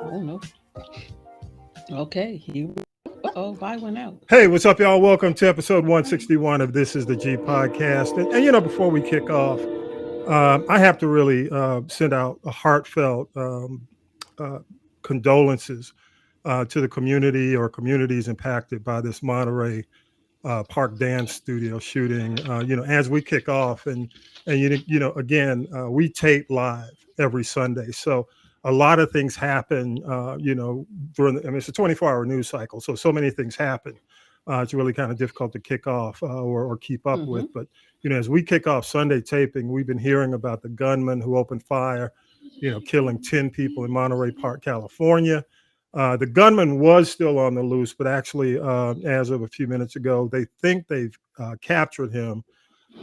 Oh no. Okay. Uh-oh, Vi went out. Hey, what's up, y'all? Welcome to episode 161 of This is the G podcast. And before we kick off, I have to really send out a heartfelt uh, condolences to the community or communities impacted by this Monterey Park Dance Studio shooting. As we kick off, again, we tape live every Sunday, so a lot of things happen. During it's a 24-hour news cycle, so many things happen. It's really kind of difficult to kick off or keep up Mm-hmm. with. But as we kick off Sunday taping, we've been hearing about the gunman who opened fire, killing 10 people in Monterey Park, California. The gunman was still on the loose, but actually, as of a few minutes ago, they think they've captured him.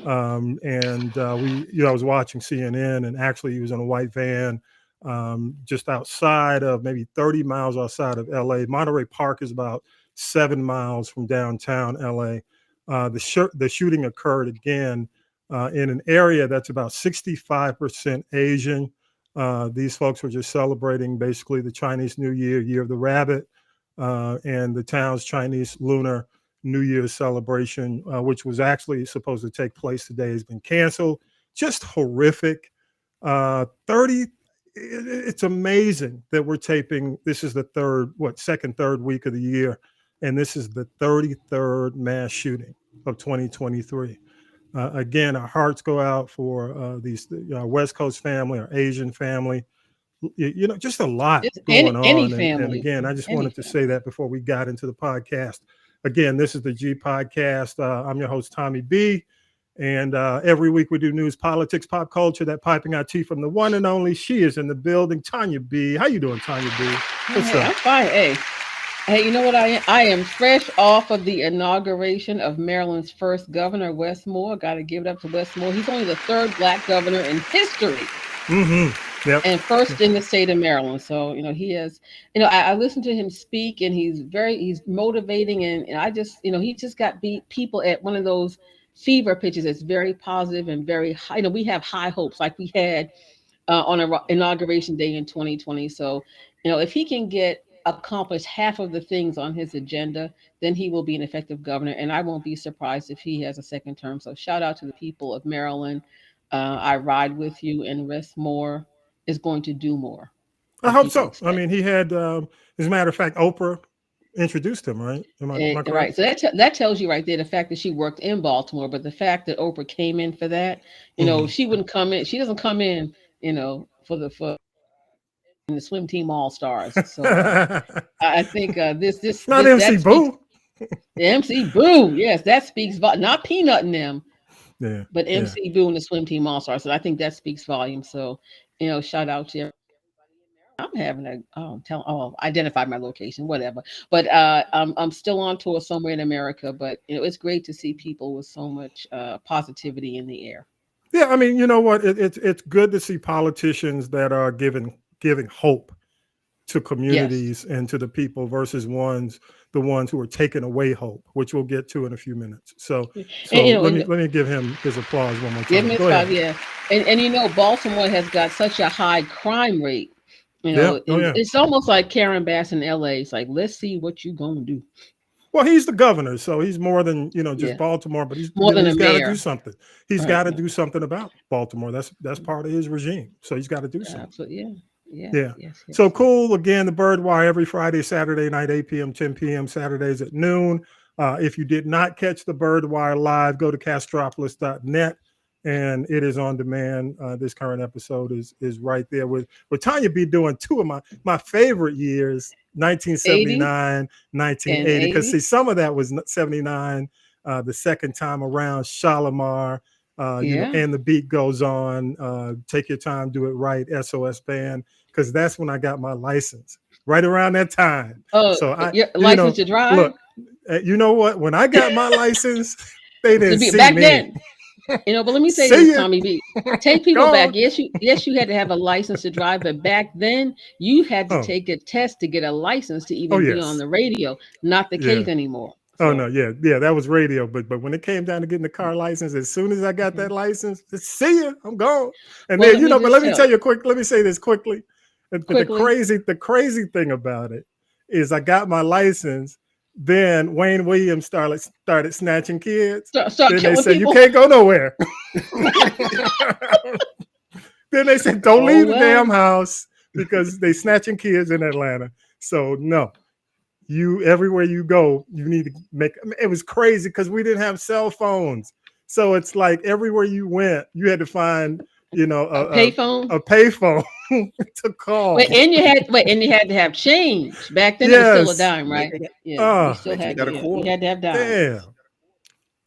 I was watching CNN, and actually, he was in a white van just outside of maybe 30 miles outside of LA. Monterey Park is about 7 miles from downtown LA. The shooting occurred again in an area that's about 65% Asian. These folks were just celebrating basically the Chinese New Year, Year of the Rabbit, and the town's Chinese Lunar New Year's celebration, which was actually supposed to take place today, has been canceled. Just horrific. 30. It's amazing that we're taping. This is the third week of the year, and this is the 33rd mass shooting of 2023. Again, our hearts go out for these West Coast family, our Asian family. Just a lot Just going any on. And family. again, I just Any wanted to say family. that before we got into the podcast. Again, this is the G Podcast. I'm your host, Tommy B. And every week we do news, politics, pop culture, that piping hot tea from the one and only. She is in the building, Tanya B. How you doing, Tanya B? What's Hey, up? I'm fine. Hey, you know what I am? I am fresh off of the inauguration of Maryland's first governor, Wes Moore. Got to give it up to Wes Moore. He's only the third black governor in history Mm-hmm. Yep. and first in the state of Maryland. So, he has, I listened to him speak, and he's motivating. And I just, he just got people at one of those fever pitches that's very positive and very high. We have high hopes like we had on inauguration day in 2020. So, if he can accomplish half of the things on his agenda, then he will be an effective governor. And I won't be surprised if he has a second term. So shout out to the people of Maryland. I ride with you, and Wes Moore is going to do more I than hope people so. I expect. mean, he had, as a matter of fact, Oprah introduced him, right? Am I correct? Right. So that tells you right there the fact that she worked in Baltimore, but the fact that Oprah came in for that, Mm-hmm. she wouldn't come in. She doesn't come in, for the swim team all stars. So I think Not MC that speaks. Boo. The MC Boo, yes, that speaks not Peanut and them, Yeah, but yeah. MC Boo and the swim team all stars. So I think that speaks volumes. So shout out to I'm having identify my location, whatever. But I'm still on tour somewhere in America. But it's great to see people with so much positivity in the air. Yeah, I mean, you know what? It's good to see politicians that are giving hope to Yes. communities and to the people versus the ones who are taking away hope, which we'll get to in a few minutes. So And so let me and let me give him his applause one more give time. me Go five, ahead. yeah. And Baltimore has got such a high crime rate. Yeah. Oh And yeah. it's almost like Karen Bass in LA. It's like, let's see what you gonna do. Well, he's the governor, so he's more than just Yeah. Baltimore, but he's More than a he's got to do mayor. something. He's Right. got to Yeah. do something about Baltimore. That's part of his regime. So he's got to do something. Absolutely. Yeah. Yes. Yeah. Yes. So Yes. Yes. cool. Again, the Birdwire every Friday, Saturday night, 8 p.m., 10 p.m., Saturdays at noon. If you did not catch the Birdwire live, go to castropolis.net and it is on demand. This current episode is right there with Tanya B doing two of my favorite years, 80 1979, and 1980. Because see, 80. some of that was 79, the second time around, Shalimar, Yeah. and the beat goes on. Take your time, do it right, SOS Band, because that's when I got my license, right around that time. Oh, So I, your license to look, drive? you know what? When I got my license, they To didn't be see back me. then. But let me say this, See ya. Tommy B. Take people Go back. on. Yes, you had to have a license to drive, but back then you had to Oh, take a test to get a license to oh even be on yes. the radio. Not the Yeah. case anymore. Oh no, So yeah, yeah, that was radio. But when it came down to getting the car license, as soon as I got mhm. that license, just see ya, I'm gone. And Well, then, let me but just let me tell tell you. you quick, let me say this quickly. But quickly. the crazy thing about it is I got my license. Then Wayne Williams started snatching kids. Start Then they killing said you people. can't go nowhere. Then they said don't Oh leave the damn well. house because they snatching kids in Atlanta. So no, you everywhere you go, you need to make. I mean, it was crazy because we didn't have cell phones, so it's like everywhere you went, you had to find A payphone. a payphone to call. And you had to have change. Back then it was still a Yes. dime, right? Yeah, you Uh still They had got a you quarter. had to have dimes. damn.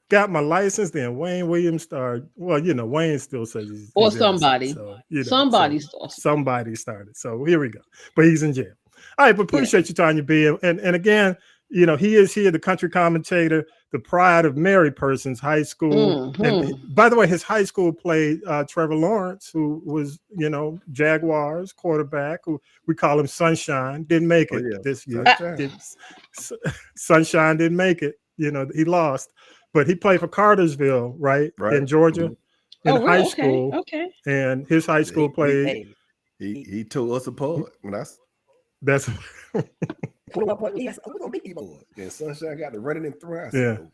Got my license, then Wayne Williams started. Well, Wayne still says Or he's innocent. somebody. So, Somebody still. somebody started. So here we go. But he's in jail. All right, but Yeah. appreciate you, Tanya B. And again, he is here, the country commentator, the pride of Mary Persons High School. And Mm-hmm. by the way, his high school played Trevor Lawrence, who was, Jaguars quarterback, who we call him Sunshine, didn't make Oh it yeah, this year. Sunshine. Sunshine didn't make it. He lost. But he played for Cartersville, right, Right. in Georgia, in Oh, high real? school. Okay. And his high school played. He tore us apart when I That's put up. Yes, we're gonna beat these boys. And Sunshine got to running and throwing. I said, Yeah. "Oh,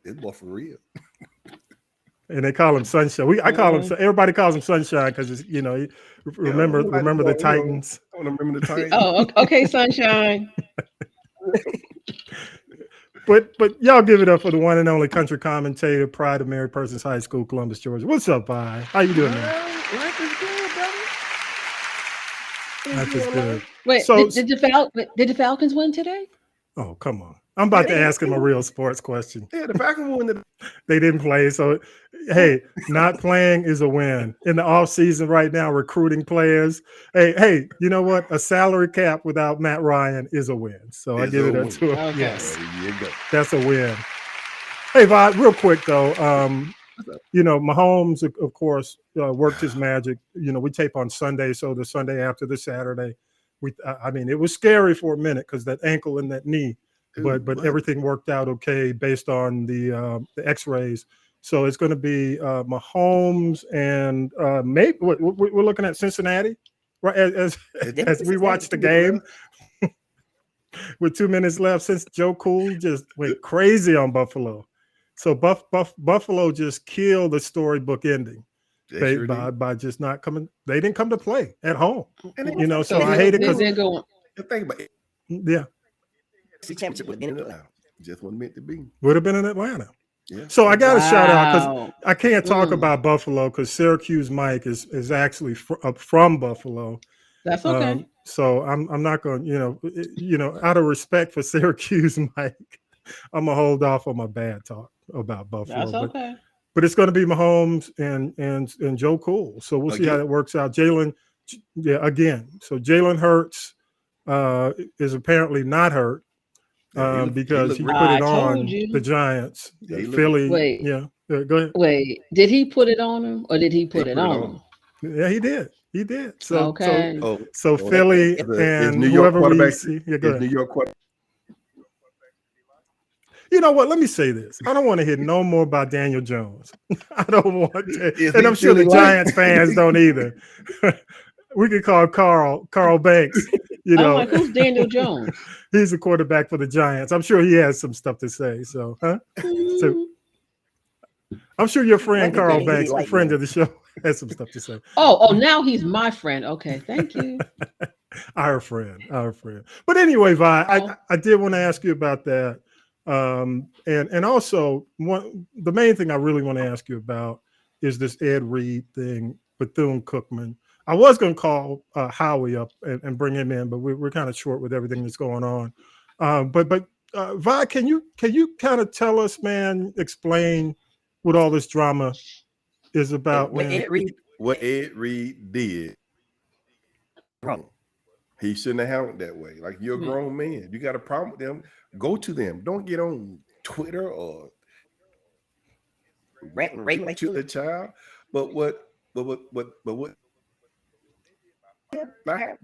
this boy for real." and they call him Sunshine. I call him. Everybody calls him Sunshine because remember the Titans. I want to remember the Titans. Oh, okay, Sunshine. But y'all give it up for the one and only country commentator, pride of Mary Persons High School, Columbus, Georgia. What's up, Vi? How you doing, man? Life is good, brother. Life is good. Wait, So- did the Falcons win today? Oh, come on. I'm about to ask him a real sports question. Yeah, the Falcons won the. They didn't play. So, hey, not playing is a win. In the off season right now, recruiting players. Hey, you know what? A salary cap without Matt Ryan is a win. So I Is give a it up win. to him. Okay. Yes, There you go. that's a win. Hey, Vi, real quick though. Mahomes, of course, worked his magic. We tape on Sunday, so the Sunday after the Saturday, it was scary for a minute because that ankle and that knee, but What? everything worked out okay based on the X-rays. So it's going to be Mahomes and maybe we're looking at Cincinnati, right? As we watch the game with 2 minutes left, since Joe Cool just went crazy on Buffalo. So Buffalo just killed the storybook ending They sure did. by just not coming. They didn't come to play at home. And then- So I hate it because they're going. the thing about it, yeah, the championship was in it now. Just wasn't meant to be. would have been in Atlanta. Yeah. So I got to shout out because Wow. I can't talk Mm. about Buffalo because Syracuse Mike is actually from Buffalo. That's okay. So I'm not going. Out of respect for Syracuse Mike, I'm gonna hold off on my bad talk about Buffalo. That's But okay. But it's going to be Mahomes and Joe Cool. So we'll see how that works out. Jalen, again. So Jalen Hurts is apparently not hurt because he put I it on told you. the Giants. Yeah, he looked- Philly. Wait. Yeah. Go ahead. Wait, did he put it on him or did he put it on him? Yeah, he did. He did. So Okay. so Philly and New York whoever we quarterback. see. Yeah, go Is ahead. New York quarterback. You know what? Let me say this. I don't want to hear no more about Daniel Jones. I don't want to. Is And he I'm sure the feeling like- Giants fans don't either. We could call Carl Banks. I'm like, who's Daniel Jones? He's a quarterback for the Giants. I'm sure he has some stuff to say. So, So I'm sure your friend Carl Banks, a friend of the show, has some stuff to say. Oh, now he's my friend. Okay, thank you. Our friend. But anyway, Vi, I did want to ask you about that. And also the main thing I really want to ask you about is this Ed Reed thing, Bethune-Cookman. I was going to call Howie up and bring him in, but we're kind of short with everything that's going on. But Vi, can you kind of tell us, man, explain what all this drama is about? What man? Ed Reed did wrong. He shouldn't have handled it that way. Like, you're a grown man. You got a problem with them, go to them. Don't get on Twitter or rant and rave to the child. But what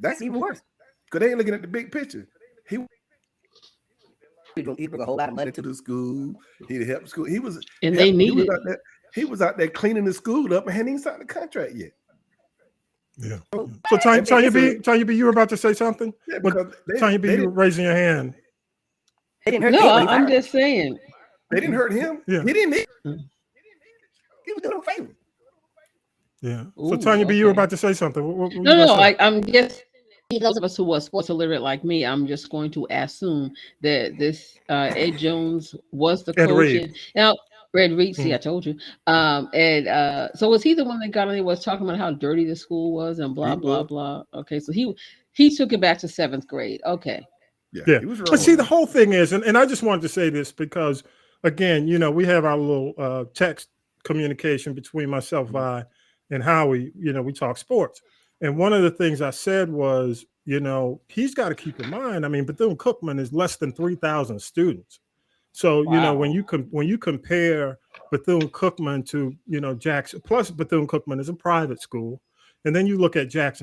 that's even worse. Because they ain't looking at the big picture. He put a whole lot of money to the school. He helped the school. And they need it. He was out there cleaning the school up and hadn't even signed the contract yet. Yeah. So, So Tanya it's B, you were about to say something? Yeah, But because Tanya B, you were raising your hand. they didn't hurt No, anybody. I'm just saying. they didn't hurt him. Yeah. He didn't. Mm. He was doing him a favor. Yeah. So Ooh, Tanya B, you were okay. about to say something. What were you No, gonna no, say? I'm just those of us who are sports illiterate like me. I'm just going to assume that this Ed Jones was the Ed coach, Reed. and now Red Reed. See, Mhm. I told you. And so was he the one that got on there was talking about how dirty the school was and blah He blah was. blah. Okay, so he took it back to seventh grade. Okay. Yeah. He was But wrong. see, the whole thing is, and I just wanted to say this because, again, we have our little text communication between myself, Vi, and Howie. We talk sports. And one of the things I said was, he's got to keep in mind, I mean, Bethune-Cookman is less than 3,000 students. So, Wow. when you compare Bethune-Cookman to, Jackson, plus Bethune-Cookman is a private school. And then you look at Jack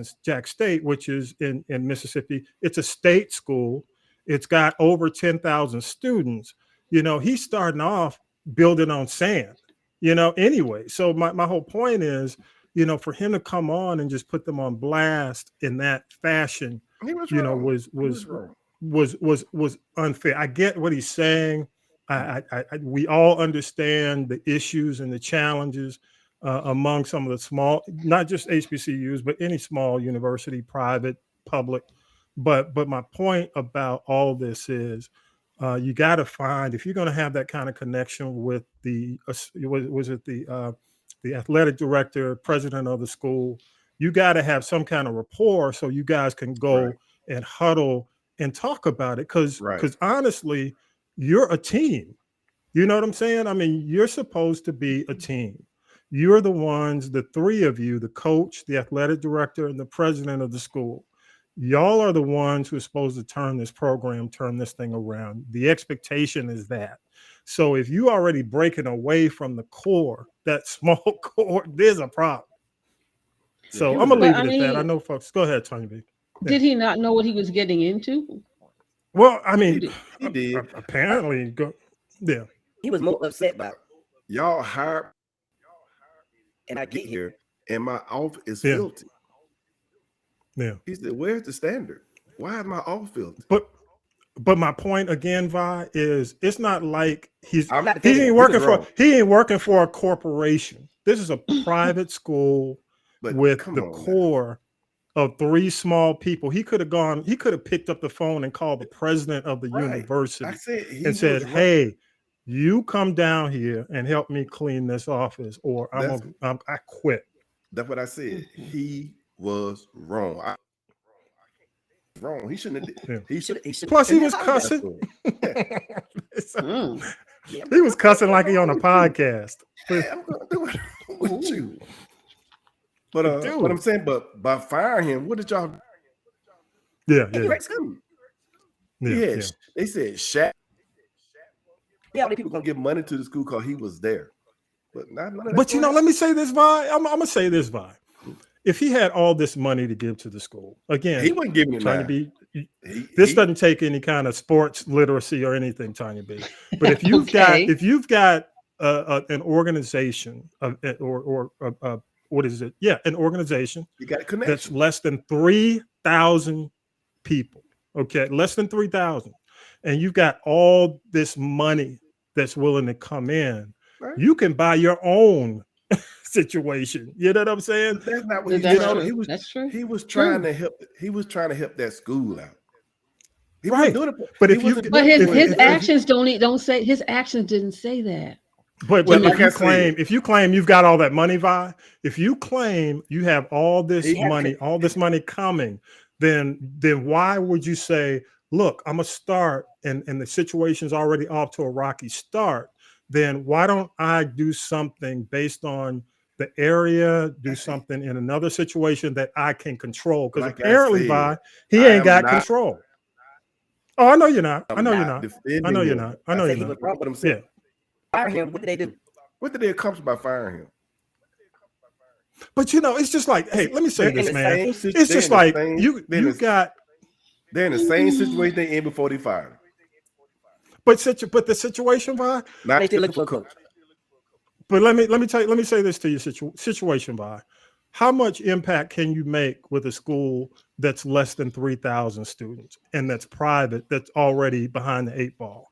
State, which is in Mississippi. It's a state school. It's got over 10,000 students. He's starting off building on sand, anyway. So my whole point is, for him to come on and just put them on blast in that fashion, He was wrong. was unfair. I get what he's saying. We all understand the issues and the challenges among some of the small, not just HBCUs, but any small university, private, public. But my point about all this is you got to find, if you're going to have that kind of connection with the athletic director, president of the school, you got to have some kind of rapport so you guys can go and huddle and talk about it. Because honestly, you're a team. You know what I'm saying? I mean, you're supposed to be a team. You're the ones, the three of you, the coach, the athletic director, and the president of the school. Y'all are the ones who are supposed to turn this thing around. The expectation is that. So if you already breaking away from the core, that small core, there's a problem. So I'm gonna leave it at that. I know folks. Go ahead, Tanya B. Yeah. Did he not know what he was getting into? Well, I mean, he did. Apparently, yeah. He was more upset about y'all hired, and I get here, and my office is filthy. Yeah. He said, "Where's the standard? Why is my office filthy?" But my point again, Vi, is it's not like he ain't working for a corporation. This is a private school with the core of three small people. He could have picked up the phone and called the president of the university and said, "Hey, you come down here and help me clean this office, or I quit." That's what I said. He was wrong. Wrong. He shouldn't have. Yeah. He should. Plus, he was cussing. He was cussing like he on a podcast. I'm gonna do it with you. But what I'm saying, but by firing him, what did y'all? Yeah. They said Shaq. Yeah, how many people gonna give money to the school because he was there? But not. But let me say this, Vi. I'm gonna say this, Vi. If he had all this money to give to the school, again, he wouldn't give me Tanya B. This doesn't take any kind of sports literacy or anything, Tanya B. But if you've got an organization or what is it? Yeah, an organization you got a that's less than 3,000 people. Okay, less than 3,000, and you've got all this money that's willing to come in. Right. You can buy your own situation. You know what I'm saying? But that's not what that's true. He was trying to help. He was trying to help that school out. He right. Doing it, but his actions don't say. His actions didn't say that. But if you claim you've got all that money, Vi, if you claim you have all this money coming, then why would you say, look, I'm gonna start and the situation's already off to a rocky start? Then why don't I do something based on the area, do something in another situation that I can control? Because apparently, Vi, he ain't got control. Oh, I know you're not. I know you're not. I know you're not. I know you're not. But I'm saying, fire him. What did they do? What did they accomplish by firing him? But it's just like, hey, let me say this, man. It's just like they're in the same situation they in before they fired him. But the situation, Vi. They still looking for a coach. But let me say this to you, situation, Vi. how much impact can you make with a school that's less than 3,000 students and that's private, that's already behind the 8 ball?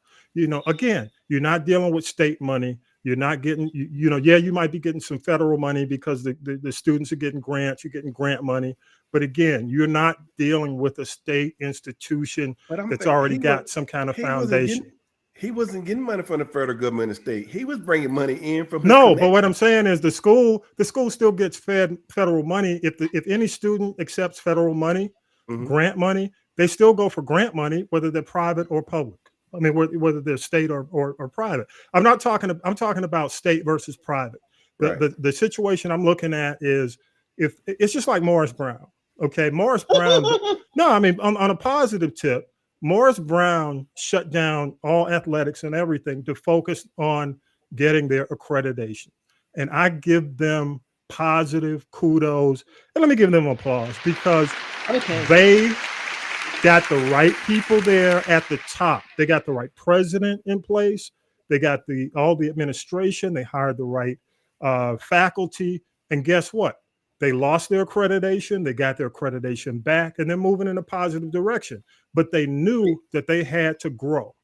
Again, you're not dealing with state money. You're not getting, yeah, you might be getting some federal money because the students are getting grants, you're getting grant money. But again, you're not dealing with a state institution that's already got some kind of foundation. He wasn't getting money from the federal government and state. He was bringing money in from his No, connection. but what I'm saying is the school still gets fed federal money. If any student accepts federal money, grant money, they still go for grant money, whether they're private or public. I mean, whether they're state or private. I'm talking about state versus private. The situation I'm looking at is if it's just like Morris Brown. Okay, Morris Brown. No, I mean on a positive tip, Morris Brown shut down all athletics and everything to focus on getting their accreditation. And I give them positive kudos. And let me give them applause because they got the right people there at the top. They got the right president in place. They got all the administration. They hired the right faculty. And guess what? They lost their accreditation. They got their accreditation back, and they're moving in a positive direction. But they knew that they had to grow.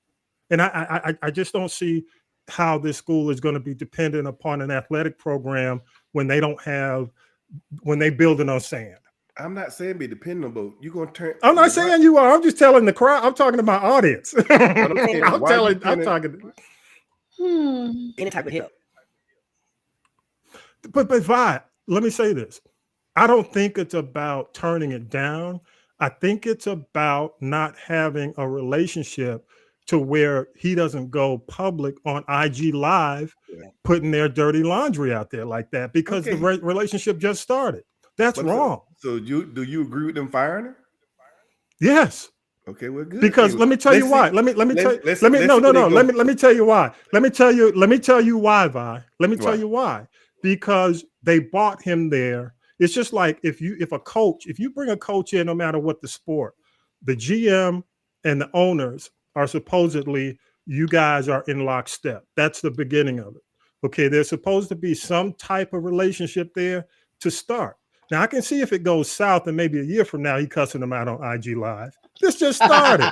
And I just don't see how this school is going to be dependent upon an athletic program when they building on sand. I'm not saying be dependable. You're going to turn. I'm not saying you are. I'm just telling the crowd. I'm talking to my audience. I'm talking. Any type of help. But Vi, let me say this. I don't think it's about turning it down. I think it's about not having a relationship to where he doesn't go public on IG Live, putting their dirty laundry out there like that because the relationship just started. That's wrong. So do you agree with them firing her? Yes. Okay, well, good. Because let me tell you why. Let me tell you why. Let me tell you why, Vi. Let me tell you why. Because they bought him there. It's just like if you bring a coach in, no matter what the sport, the GM and the owners are supposedly, you guys are in lockstep. That's the beginning of it. Okay, there's supposed to be some type of relationship there to start. Now I can see if it goes south and maybe a year from now he cussing them out on IG Live. This just started.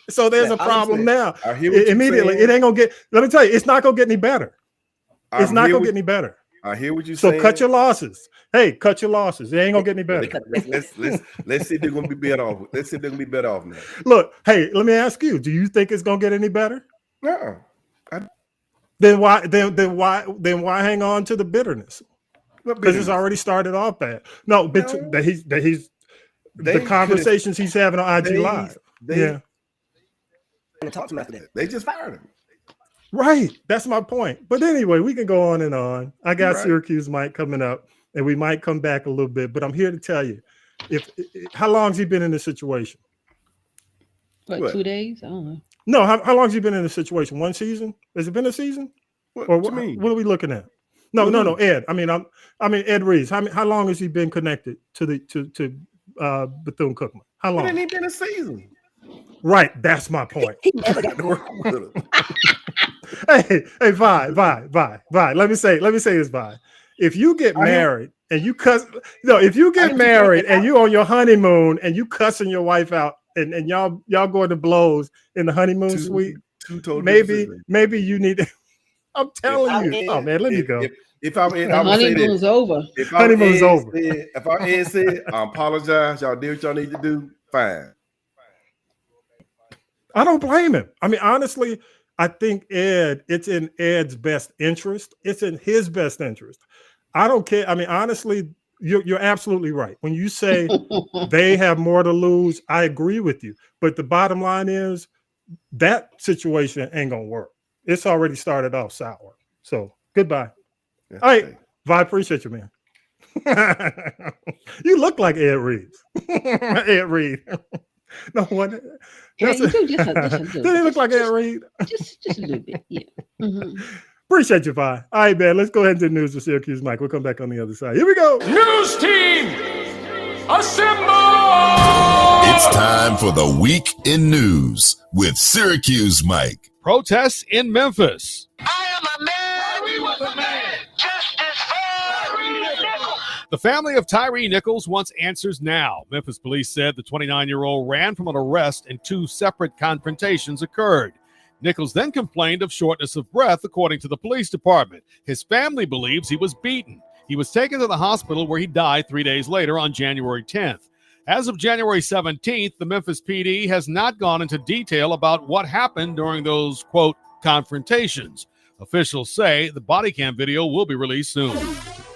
So there's a problem now. Immediately, it ain't gonna get. Let me tell you, it's not gonna get any better. It's not gonna get any better. I hear what you're saying. So cut your losses. Hey, cut your losses. It ain't gonna get any better. Let's see if they're gonna be better off. Let's see if they're gonna be better off now. Look, hey, let me ask you: do you think it's gonna get any better? No. Then why hang on to the bitterness? Because it's already started off bad. No, the conversations he's having on IG Live. And talk to him after that. They just fired him. Right. That's my point. But anyway, we can go on and on. I got Syracuse Mike coming up, and we might come back a little bit. But I'm here to tell you, how long has he been in this situation? What? 2 days? I don't know. No, how long has he been in this situation? 1 season? Has it been a season? What or do you mean? What are we looking at? No, Ed. I mean Ed Reeves. How long has he been connected to Bethune-Cookman? How long? It ain't been a season. Right. That's my point. He never got to work with him. Hey, Vi. Let me say this, Vi. If you get married and you cuss, if you get married and you on your honeymoon and you cussing your wife out and y'all going to blows in the honeymoon suite, maybe you need to. I'm telling you. Oh man, let me go. If I'm in, I would say this. Honeymoon's over. Honeymoon's over. If I'm Ed said, I apologize. Y'all did what y'all need to do. Fine. I don't blame him. I mean, honestly, I think it's in Ed's best interest. It's in his best interest. I don't care. I mean, honestly, you're absolutely right. When you say they have more to lose, I agree with you. But the bottom line is that situation ain't gonna work. It's already started off sour. So goodbye. Yeah, all right, Vi, appreciate you, man. You look like Ed Reeves. Ed Reed. No one. Yeah, you do just a little. Did he look like Ed Reed? Just a little bit, yeah. Mm-hmm. Appreciate you, Vi. All right, man. Let's go ahead and do the news with Syracuse Mike. We'll come back on the other side. Here we go. News team, assemble! It's time for the Week in News with Syracuse Mike. Protests in Memphis. I am a man. Harry was a man. Justice for Harry Nickel. The family of Tyree Nichols wants answers now. Memphis police said the 29-year-old ran from an arrest and 2 separate confrontations occurred. Nichols then complained of shortness of breath, according to the police department. His family believes he was beaten. He was taken to the hospital where he died 3 days later on January 10th. As of January 17th, the Memphis PD has not gone into detail about what happened during those, quote, confrontations. Officials say the body cam video will be released soon.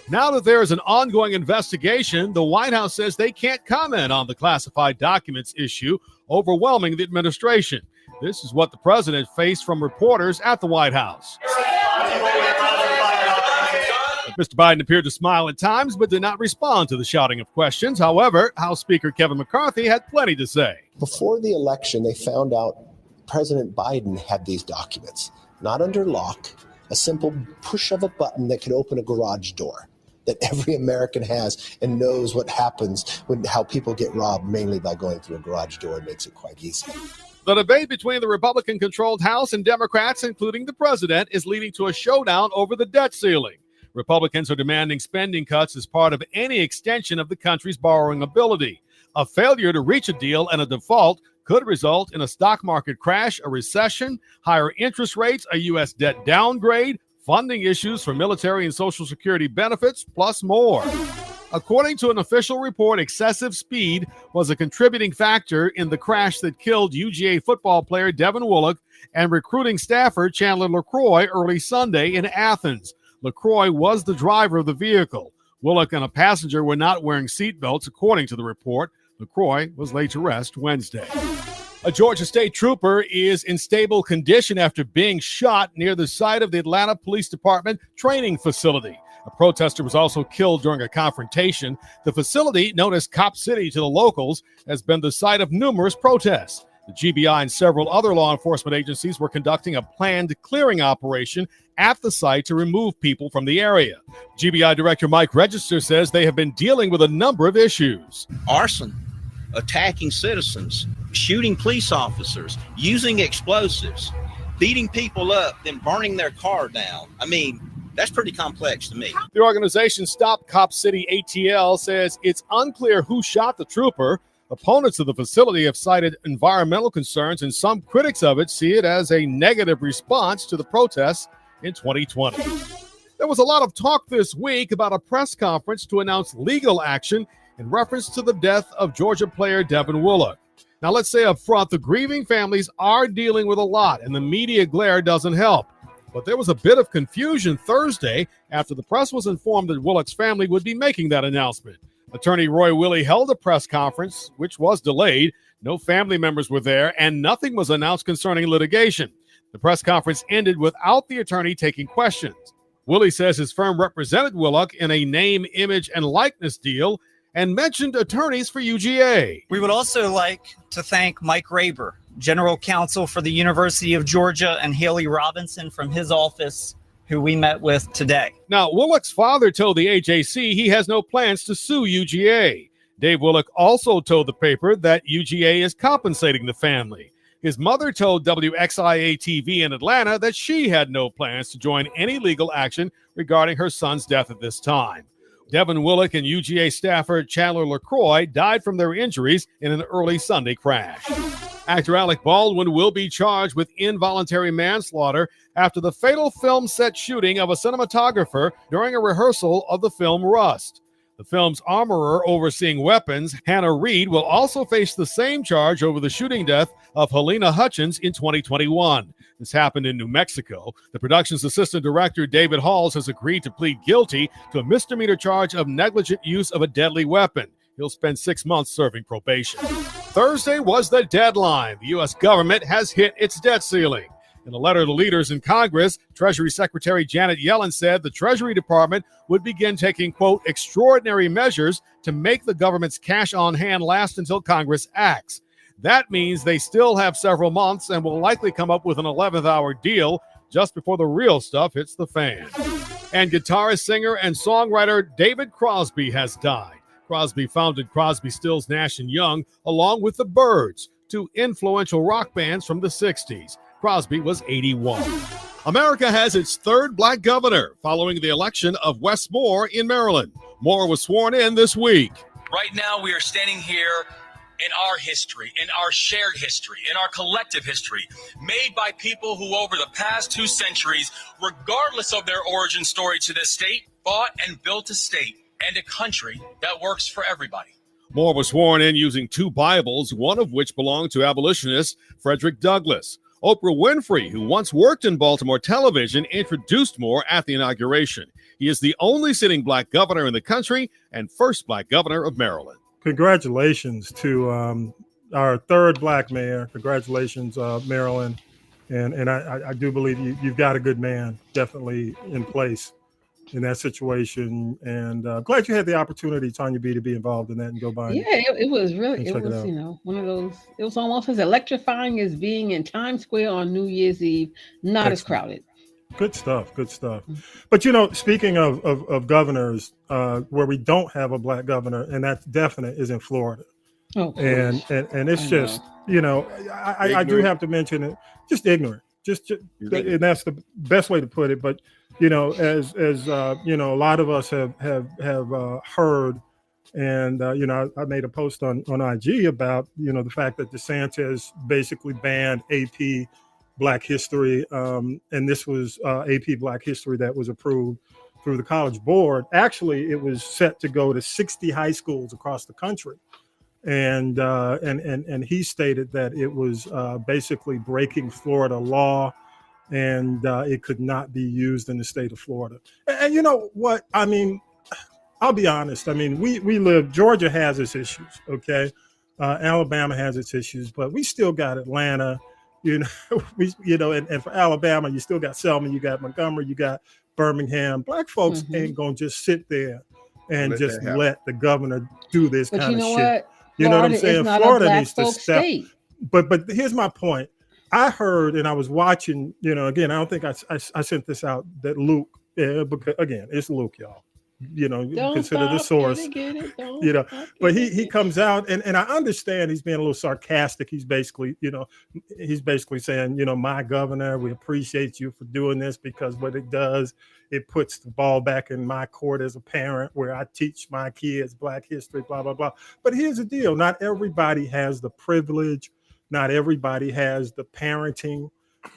Now that there is an ongoing investigation, the White House says they can't comment on the classified documents issue overwhelming the administration. This is what the president faced from reporters at the White House. Mr. Biden appeared to smile at times, but did not respond to the shouting of questions. However, House Speaker Kevin McCarthy had plenty to say. Before the election, they found out President Biden had these documents, not under lock, a simple push of a button that could open a garage door that every American has and knows what happens when how people get robbed, mainly by going through a garage door. It makes it quite easy. The debate between the Republican-controlled House and Democrats, including the president, is leading to a showdown over the debt ceiling. Republicans are demanding spending cuts as part of any extension of the country's borrowing ability. A failure to reach a deal and a default could result in a stock market crash, a recession, higher interest rates, a U.S. debt downgrade, funding issues for military and Social Security benefits, plus more. According to an official report, excessive speed was a contributing factor in the crash that killed UGA football player Devin Willock and recruiting staffer Chandler LaCroix early Sunday in Athens. LaCroix was the driver of the vehicle. Willock and a passenger were not wearing seatbelts, according to the report. LaCroix was laid to rest Wednesday. A Georgia State trooper is in stable condition after being shot near the site of the Atlanta Police Department training facility. A protester was also killed during a confrontation. The facility, known as Cop City to the locals, has been the site of numerous protests. The GBI and several other law enforcement agencies were conducting a planned clearing operation at the site to remove people from the area. GBI Director Mike Register says they have been dealing with a number of issues. Arson, attacking citizens, shooting police officers, using explosives, beating people up, then burning their car down. I mean, that's pretty complex to me. The organization Stop Cop City ATL says it's unclear who shot the trooper. Opponents of the facility have cited environmental concerns, and some critics of it see it as a negative response to the protests in 2020. There was a lot of talk this week about a press conference to announce legal action in reference to the death of Georgia player Devin Willock. Now, let's say up front, the grieving families are dealing with a lot, and the media glare doesn't help. But there was a bit of confusion Thursday after the press was informed that Willock's family would be making that announcement. Attorney Roy Willey held a press conference, which was delayed. No family members were there, and nothing was announced concerning litigation. The press conference ended without the attorney taking questions. Willey says his firm represented Willock in a name, image, and likeness deal and mentioned attorneys for UGA. We would also like to thank Mike Raber, General Counsel for the University of Georgia, and Haley Robinson from his office, who we met with today. Now, Willock's father told the AJC he has no plans to sue UGA. Dave Willock also told the paper that UGA is compensating the family. His mother told WXIA-TV in Atlanta that she had no plans to join any legal action regarding her son's death at this time. Devin Willock and UGA staffer Chandler LaCroix died from their injuries in an early Sunday crash. Actor Alec Baldwin will be charged with involuntary manslaughter after the fatal film set shooting of a cinematographer during a rehearsal of the film Rust. The film's armorer overseeing weapons, Hannah Reed, will also face the same charge over the shooting death of Helena Hutchins in 2021. This happened in New Mexico. The production's assistant director, David Halls, has agreed to plead guilty to a misdemeanor charge of negligent use of a deadly weapon. He'll spend 6 months serving probation. Thursday was the deadline. The U.S. government has hit its debt ceiling. In a letter to leaders in Congress, Treasury Secretary Janet Yellen said the Treasury Department would begin taking, quote, extraordinary measures to make the government's cash on hand last until Congress acts. That means they still have several months and will likely come up with an 11th hour deal just before the real stuff hits the fan. And guitarist, singer, and songwriter David Crosby has died. Crosby founded Crosby, Stills, Nash & Young along with the Byrds, two influential rock bands from the 60s. Crosby was 81. America has its third black governor following the election of Wes Moore in Maryland. Moore was sworn in this week. Right now, we are standing here in our history, in our shared history, in our collective history, made by people who over the past 2 centuries, regardless of their origin story to this state, fought and built a state and a country that works for everybody. Moore was sworn in using 2 Bibles, one of which belonged to abolitionist Frederick Douglass. Oprah Winfrey, who once worked in Baltimore television, introduced Moore at the inauguration. He is the only sitting black governor in the country and first black governor of Maryland. Congratulations to our 3rd black mayor. Congratulations, Maryland. And I do believe you've got a good man definitely in place in that situation. And glad you had the opportunity, Tanya B, to be involved in that and go by. Yeah, it was really, it was, you know, one of those, it was almost as electrifying as being in Times Square on New Year's Eve, not as crowded. Good stuff. Good stuff. But, you know, speaking of governors, where we don't have a black governor, and that's definite, is in Florida. Oh, and it's just, you know, I do have to mention it, just ignorant. Just and that's the best way to put it. But, you know, as you know, a lot of us have heard, and, you know, I made a post on IG about, you know, the fact that DeSantis basically banned AP Black History, and this was AP Black History that was approved through the College Board. Actually, it was set to go to 60 high schools across the country, and he stated that it was basically breaking Florida law, and it could not be used in the state of Florida. And you know what? I mean, I'll be honest. I mean, we live. Georgia has its issues, okay. Alabama has its issues, but we still got Atlanta. You know, and for Alabama, you still got Selma, you got Montgomery, you got Birmingham. Black folks ain't gonna just sit there and let the governor do this kind of shit. What? You know what I'm saying? Florida needs to step. But here's my point. I heard, and I was watching. You know, again, I don't think I sent this out. That Luke, because again, it's Luke, y'all. You know, consider the source. You know, but he comes out, and I understand he's being a little sarcastic. He's basically, you know, saying, you know, my governor, we appreciate you for doing this, because what it does, it puts the ball back in my court as a parent, where I teach my kids Black history, blah blah blah. But here's the deal: not everybody has the privilege, not everybody has the parenting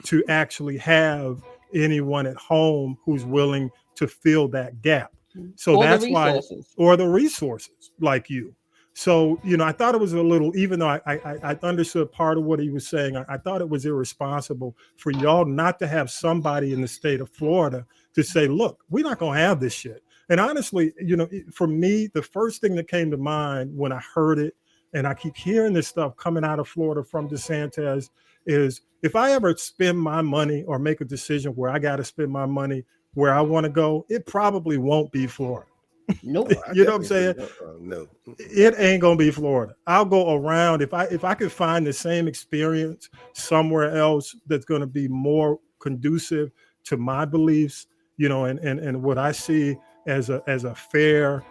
to actually have anyone at home who's willing to fill that gap. So or that's why, or the resources like you. So, you know, I thought it was a little, even though I understood part of what he was saying, I thought it was irresponsible for y'all not to have somebody in the state of Florida to say, look, we're not going to have this shit. And honestly, you know, for me, the first thing that came to mind when I heard it, and I keep hearing this stuff coming out of Florida from DeSantis, is if I ever spend my money or make a decision where I got to spend my money where I want to go, it probably won't be Florida. Nope. You know what I'm saying? No, it ain't gonna be Florida. I'll go around if I could find the same experience somewhere else that's going to be more conducive to my beliefs, you know, and what I see as a fair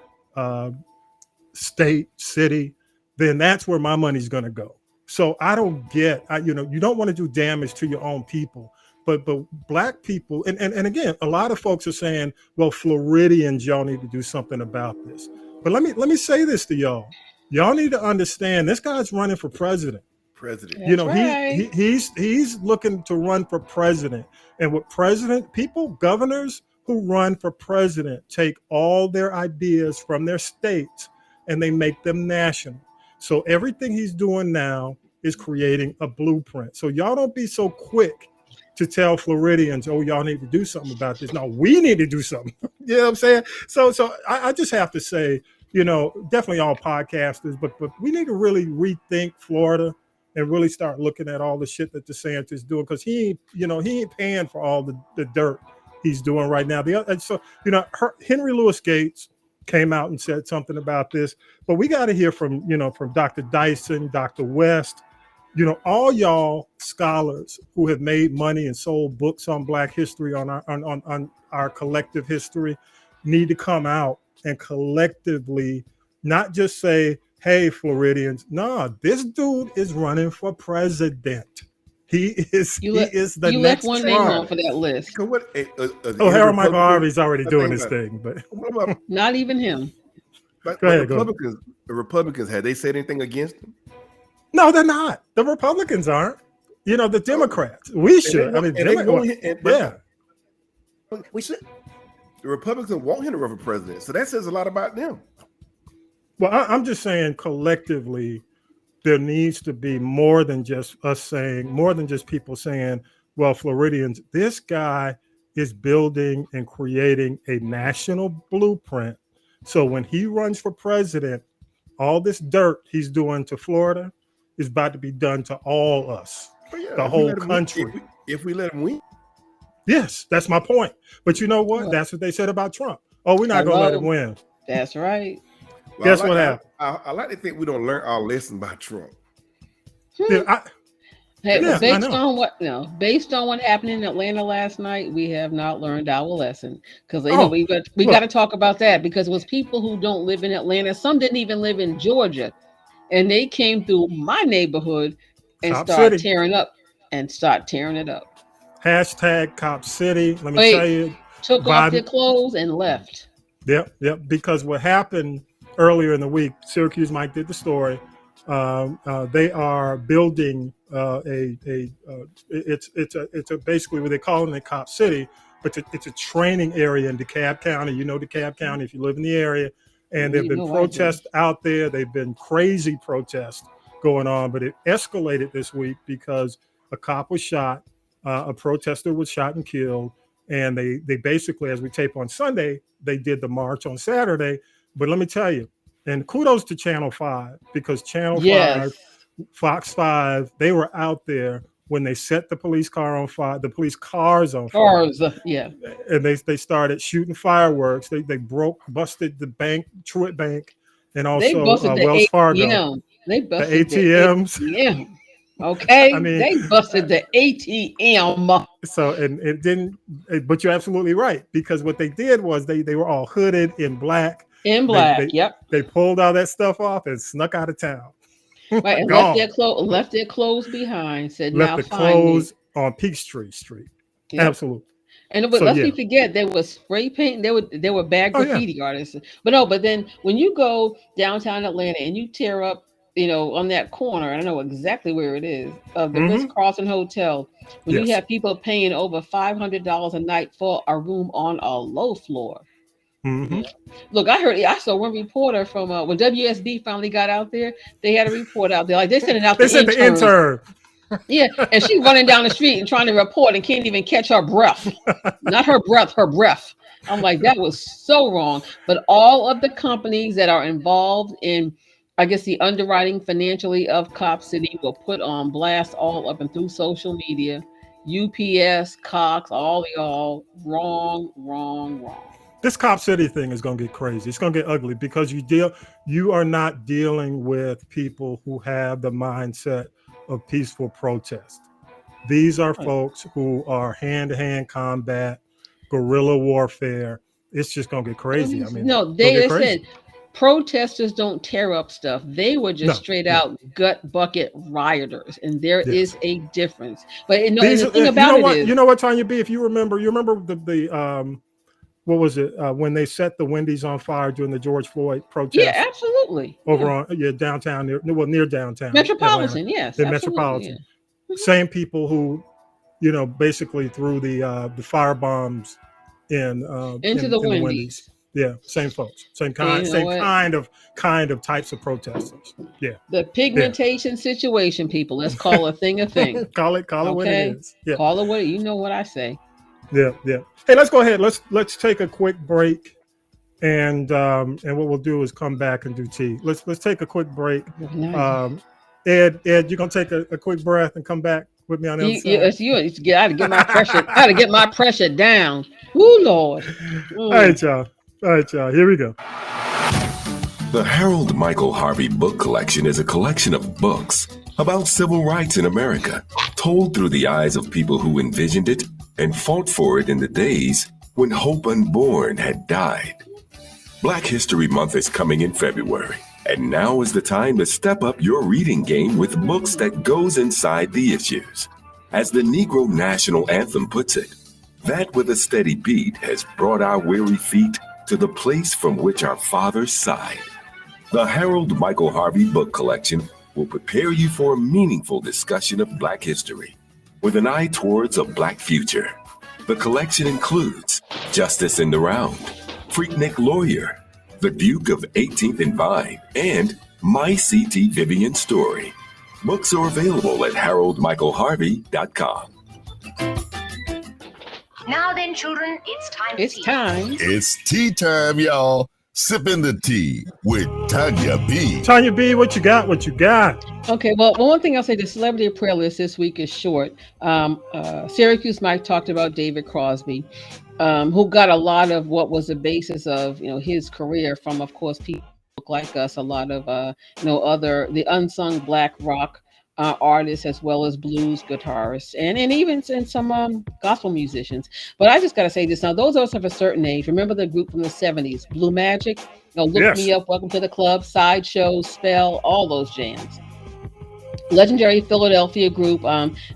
state, city, then that's where my money's going to go. So I don't get, you know, you don't want to do damage to your own people. But Black people, and again, a lot of folks are saying, well, Floridians, y'all need to do something about this. But let me say this to y'all. Y'all need to understand, this guy's running for president. You know, right. he's looking to run for president. And with governors who run for president take all their ideas from their states and they make them national. So everything he's doing now is creating a blueprint. So y'all don't be so quick to tell Floridians, oh, y'all need to do something about this. No, we need to do something. You know what I'm saying? So I just have to say, you know, definitely all podcasters, but we need to really rethink Florida and really start looking at all the shit that DeSantis is doing, because he ain't paying for all the dirt he's doing right now. So, you know, Henry Louis Gates came out and said something about this, but we got to hear from Dr. Dyson, Dr. West, you know, all y'all scholars who have made money and sold books on Black history, on our collective history, need to come out and collectively not just say, hey, Floridians, no, this dude is running for president. He is the next one name on for that list. Harold Michael Harvey's already doing his thing, but not even him. But, Go ahead, go ahead. the Republicans, had they said anything against him? No, they're not. The Republicans aren't. You know, the Democrats. We should. I mean, yeah. We should. The Republicans want him to run for president, so that says a lot about them. Well, I'm just saying collectively, there needs to be more than just us saying, more than just people saying, well, Floridians, this guy is building and creating a national blueprint. So when he runs for president, all this dirt he's doing to Florida is about to be done to all us, the whole country. If we let him win. Yes, that's my point. But you know what? That's what they said about Trump. Oh, we're not going to let him win. That's right. Well, Guess what happened? I like to think we don't learn our lesson by Trump. Yeah, based on what happened in Atlanta last night, we have not learned our lesson. Because we got to talk about that, because it was people who don't live in Atlanta. Some didn't even live in Georgia, and they came through my neighborhood and started tearing it up. Hashtag Cop City. Let me tell you, took off their clothes and left. Yep. Because what happened earlier in the week, Syracuse Mike did the story. They are building it's basically what they call it Cop City, but it's a training area in DeKalb County. You know DeKalb County if you live in the area, and there've been protests out there. They've been crazy protests going on, but it escalated this week because a cop was shot, a protester was shot and killed, and they basically, as we tape on Sunday, they did the march on Saturday. But let me tell you, and kudos to Channel 5, because Channel 5, Fox 5, they were out there when they set the police car on fire, the police cars on fire. And they started shooting fireworks. They busted the bank, Truett Bank, and also Wells Fargo. They busted the ATMs. Yeah. Okay. I mean, they busted the ATM. So, and it didn't, but you're absolutely right, because what they did was they were all hooded in black. They pulled all that stuff off and snuck out of town. Right, and left their clothes behind. Said, left now the find clothes me on Peachtree Street. Yep. Absolutely. And let's not forget, there was spray paint. There were bad graffiti artists. But then when you go downtown Atlanta and you tear up, on that corner, I don't know exactly where it is, of the Ritz-Carlton Hotel, when you have people paying over $500 a night for a room on a low floor. Mm-hmm. Look, I saw one reporter from when WSB finally got out there. They had a report out there, like they're sending out the intern. Yeah, and she's running down the street and trying to report and can't even catch her breath. Not her breath, her breath. I'm like, that was so wrong. But all of the companies that are involved in, I guess, the underwriting financially of Cop City were put on blast all up and through social media. UPS, Cox, all y'all, wrong. This Cop City thing is going to get crazy. It's going to get ugly because you are not dealing with people who have the mindset of peaceful protest. These are folks who are hand-to-hand combat, guerrilla warfare. It's just going to get crazy. I mean, they said protesters don't tear up stuff. They were just straight out gut bucket rioters, and there is a difference. But the thing about it is, you know what, Tanya B, if you remember the what was it when they set the Wendy's on fire during the George Floyd protest? Yeah, absolutely. Over on downtown, near downtown Metropolitan. Atlanta. Yes, Metropolitan. Yeah. Same people who, basically threw the fire bombs into the Wendy's. Yeah, same folks, same kind of types of protesters. Yeah. The pigmentation situation, people. Let's call a thing a thing. call it what it is. Yeah. Call it what you know what I say. Yeah. Hey, let's go ahead. Let's take a quick break, and what we'll do is come back and do tea. Let's take a quick break. Nice. Ed, you're gonna take a quick breath and come back with me on the other side. It's you. I gotta get my pressure. I gotta get my pressure down. Ooh, Lord. All right, y'all. Here we go. The Harold Michael Harvey Book Collection is a collection of books about civil rights in America, told through the eyes of people who envisioned it and fought for it in the days when hope unborn had died. Black History Month is coming in February, and now is the time to step up your reading game with books that goes inside the issues. As the Negro National Anthem puts it, that with a steady beat has brought our weary feet to the place from which our fathers sighed. The Harold Michael Harvey Book Collection will prepare you for a meaningful discussion of Black history with an eye towards a Black future. The collection includes Justice in the Round, Freaknik Lawyer, The Duke of 18th and Vine, and My C.T. Vivian Story. Books are available at haroldmichaelharvey.com. Now then, children, it's time to It's tea. time. It's tea time, y'all. Sipping the tea with Tanya B. Tanya B, what you got? What you got? Okay, well, one thing I'll say, the celebrity prayer list this week is short. Syracuse Mike talked about David Crosby, who got a lot of what was the basis of, his career from, of course, people like us, a lot of, the unsung Black rock artists, as well as blues guitarists, and even in some gospel musicians. But I just got to say this now, those of us of a certain age, remember the group from the 70s, Blue Magic, Look Yes. Me Up, Welcome to the Club, Sideshow, Spell, all those jams. Legendary Philadelphia group.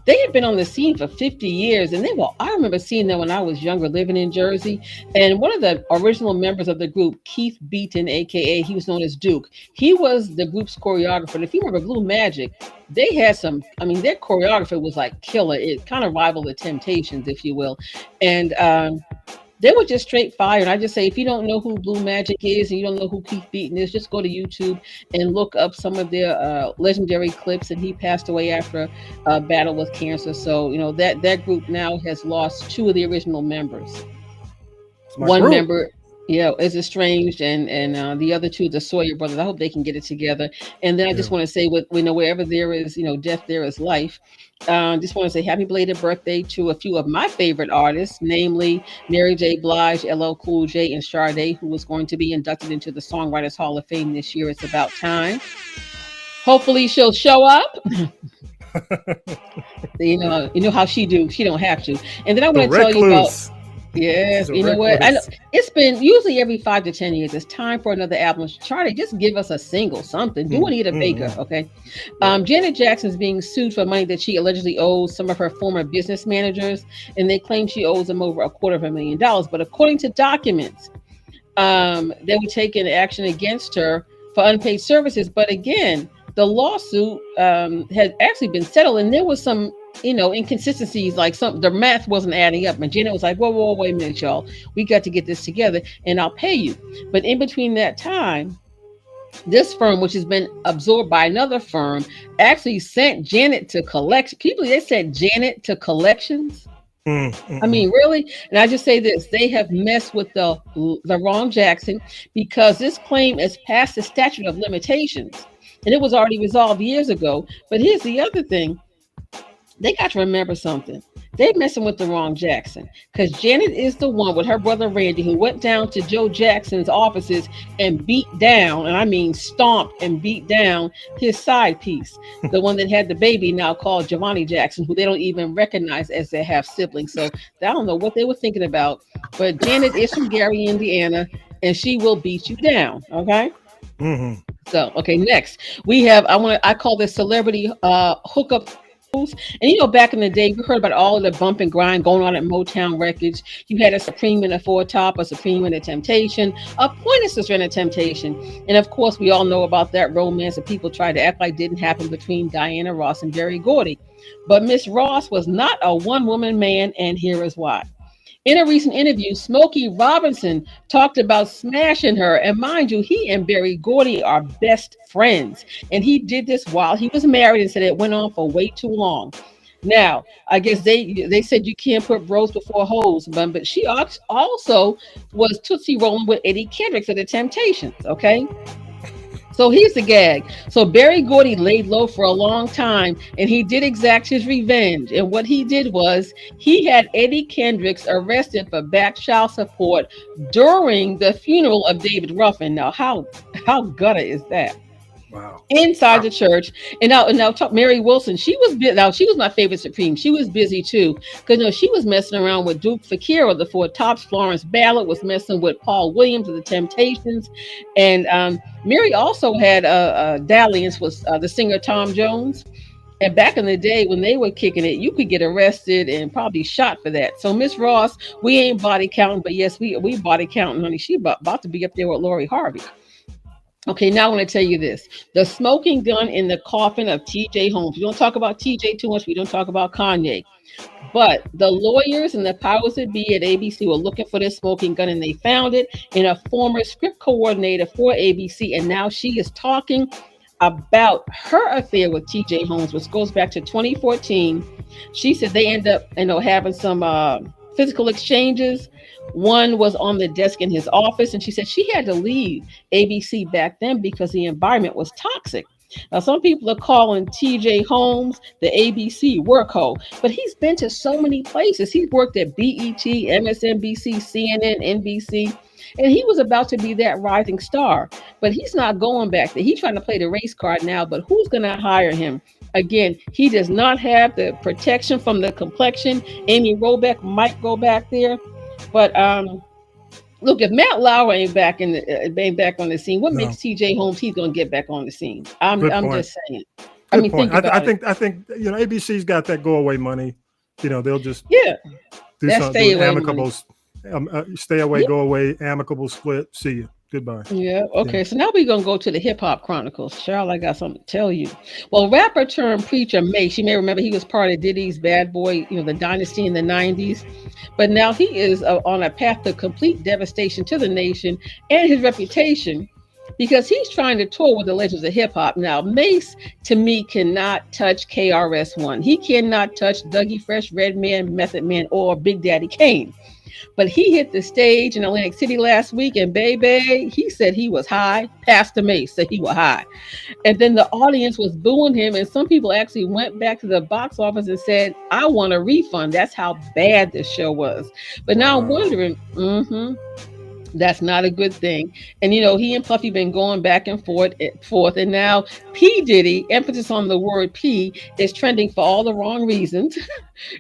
They had been on the scene for 50 years, and I remember seeing them when I was younger, living in Jersey. And one of the original members of the group, Keith Beaton, aka he was known as Duke, he was the group's choreographer. And if you remember Blue Magic, they had their choreographer was like killer. It kind of rivaled the Temptations, if you will. And they were just straight fire. And I just say, if you don't know who Blue Magic is and you don't know who Keith Beaton is, just go to YouTube and look up some of their legendary clips. And he passed away after a battle with cancer. So, that group now has lost two of the original members. One member, is estranged, and the other two, the Sawyer brothers. I hope they can get it together. And then I just want to say, wherever there is, death, there is life. Just want to say happy belated birthday to a few of my favorite artists, namely Mary J. Blige, LL Cool J, and Sade, who was going to be inducted into the Songwriters Hall of Fame this year. It's about time. Hopefully she'll show up. You know how she do. She don't have to. And then I want to tell you about. Yes, you know what? I know it's been usually every 5 to 10 years. It's time for another album. Try to just give us a single, something. Do Anita Baker, okay? Janet Jackson's being sued for money that she allegedly owes some of her former business managers, and they claim she owes them over $250,000. But according to documents, they were taking action against her for unpaid services. But again, the lawsuit had actually been settled, and there was some inconsistencies, like the math wasn't adding up. And Janet was like, whoa, wait a minute, y'all. We got to get this together and I'll pay you. But in between that time, this firm, which has been absorbed by another firm, actually sent Janet to collection. People, they sent Janet to collections. I mean, really? And I just say this, they have messed with the wrong Jackson, because this claim is past the statute of limitations. And it was already resolved years ago. But here's the other thing. They got to remember something. They're messing with the wrong Jackson, because Janet is the one with her brother Randy who went down to Joe Jackson's offices and beat down, and I mean stomped and beat down his side piece, the one that had the baby now called Giovanni Jackson, who they don't even recognize as their half sibling. So I don't know what they were thinking about, but Janet is from Gary, Indiana, and she will beat you down. Okay. Mm-hmm. So, okay, next we have, I call this celebrity hookup. And back in the day, we heard about all of the bump and grind going on at Motown Records. You had a Supreme and a Four Top, a Supreme and a Temptation, a Pointer Sister and a Temptation. And of course, we all know about that romance that people tried to act like didn't happen between Diana Ross and Berry Gordy. But Miss Ross was not a one-woman man, and here is why. In a recent interview, Smokey Robinson talked about smashing her. And mind you, he and Berry Gordy are best friends. And he did this while he was married and said it went on for way too long. Now, I guess they said you can't put bros before hoes, but she also was Tootsie rolling with Eddie Kendricks of the Temptations, okay? So here's the gag. So Berry Gordy laid low for a long time, and he did exact his revenge. And what he did was he had Eddie Kendricks arrested for back child support during the funeral of David Ruffin. Now, how gutter is that? Wow. Inside the church. And now talk Mary Wilson. She was my favorite Supreme. She was busy too, because she was messing around with Duke Fakir of the Four Tops. Florence Ballard was messing with Paul Williams of the Temptations, and Mary also had a dalliance with the singer Tom Jones. And back in the day when they were kicking it, you could get arrested and probably shot for that. So Miss Ross, we ain't body counting, but yes, we body counting, honey. She about to be up there with Lori Harvey. Okay, now I want to tell you this. The smoking gun in the coffin of TJ Holmes. We don't talk about TJ too much. We don't talk about Kanye. But the lawyers and the powers that be at ABC were looking for this smoking gun, and they found it in a former script coordinator for ABC. And now she is talking about her affair with TJ Holmes, which goes back to 2014. She said they end up, having some physical exchanges. One was on the desk in his office, and she said she had to leave ABC back then because the environment was toxic. Now, some people are calling TJ Holmes the ABC workhole, but he's been to so many places. He's worked at BET, MSNBC, CNN, NBC, and he was about to be that rising star, but he's not going back there. He's trying to play the race card now, but who's going to hire him? Again, he does not have the protection from the complexion. Amy Robeck might go back there, but look, if Matt Lauer ain't back on the scene, what makes TJ Holmes? He's going to get back on the scene. I'm just saying. I mean, think about it. I think ABC's got that go away money. They'll just do something amicable. Stay away, go away, amicable split. See you. Goodbye. Yeah. Okay. So now we're going to go to the Hip Hop Chronicles. Cheryl, I got something to tell you. Well, rapper turned preacher Mase, you may remember he was part of Diddy's Bad Boy, the dynasty in the 90s. But now he is on a path to complete devastation to the nation and his reputation because he's trying to tour with the legends of hip hop. Now, Mase, to me, cannot touch KRS-One. He cannot touch Dougie Fresh, Redman, Method Man, or Big Daddy Kane. But he hit the stage in Atlantic City last week, and baby, he said he was high. Pastor Mase said he was high. And then the audience was booing him, and some people actually went back to the box office and said, I want a refund. That's how bad this show was. But now I'm wondering, that's not a good thing. And he and Puffy been going back and forth, and now P. Diddy, emphasis on the word P, is trending for all the wrong reasons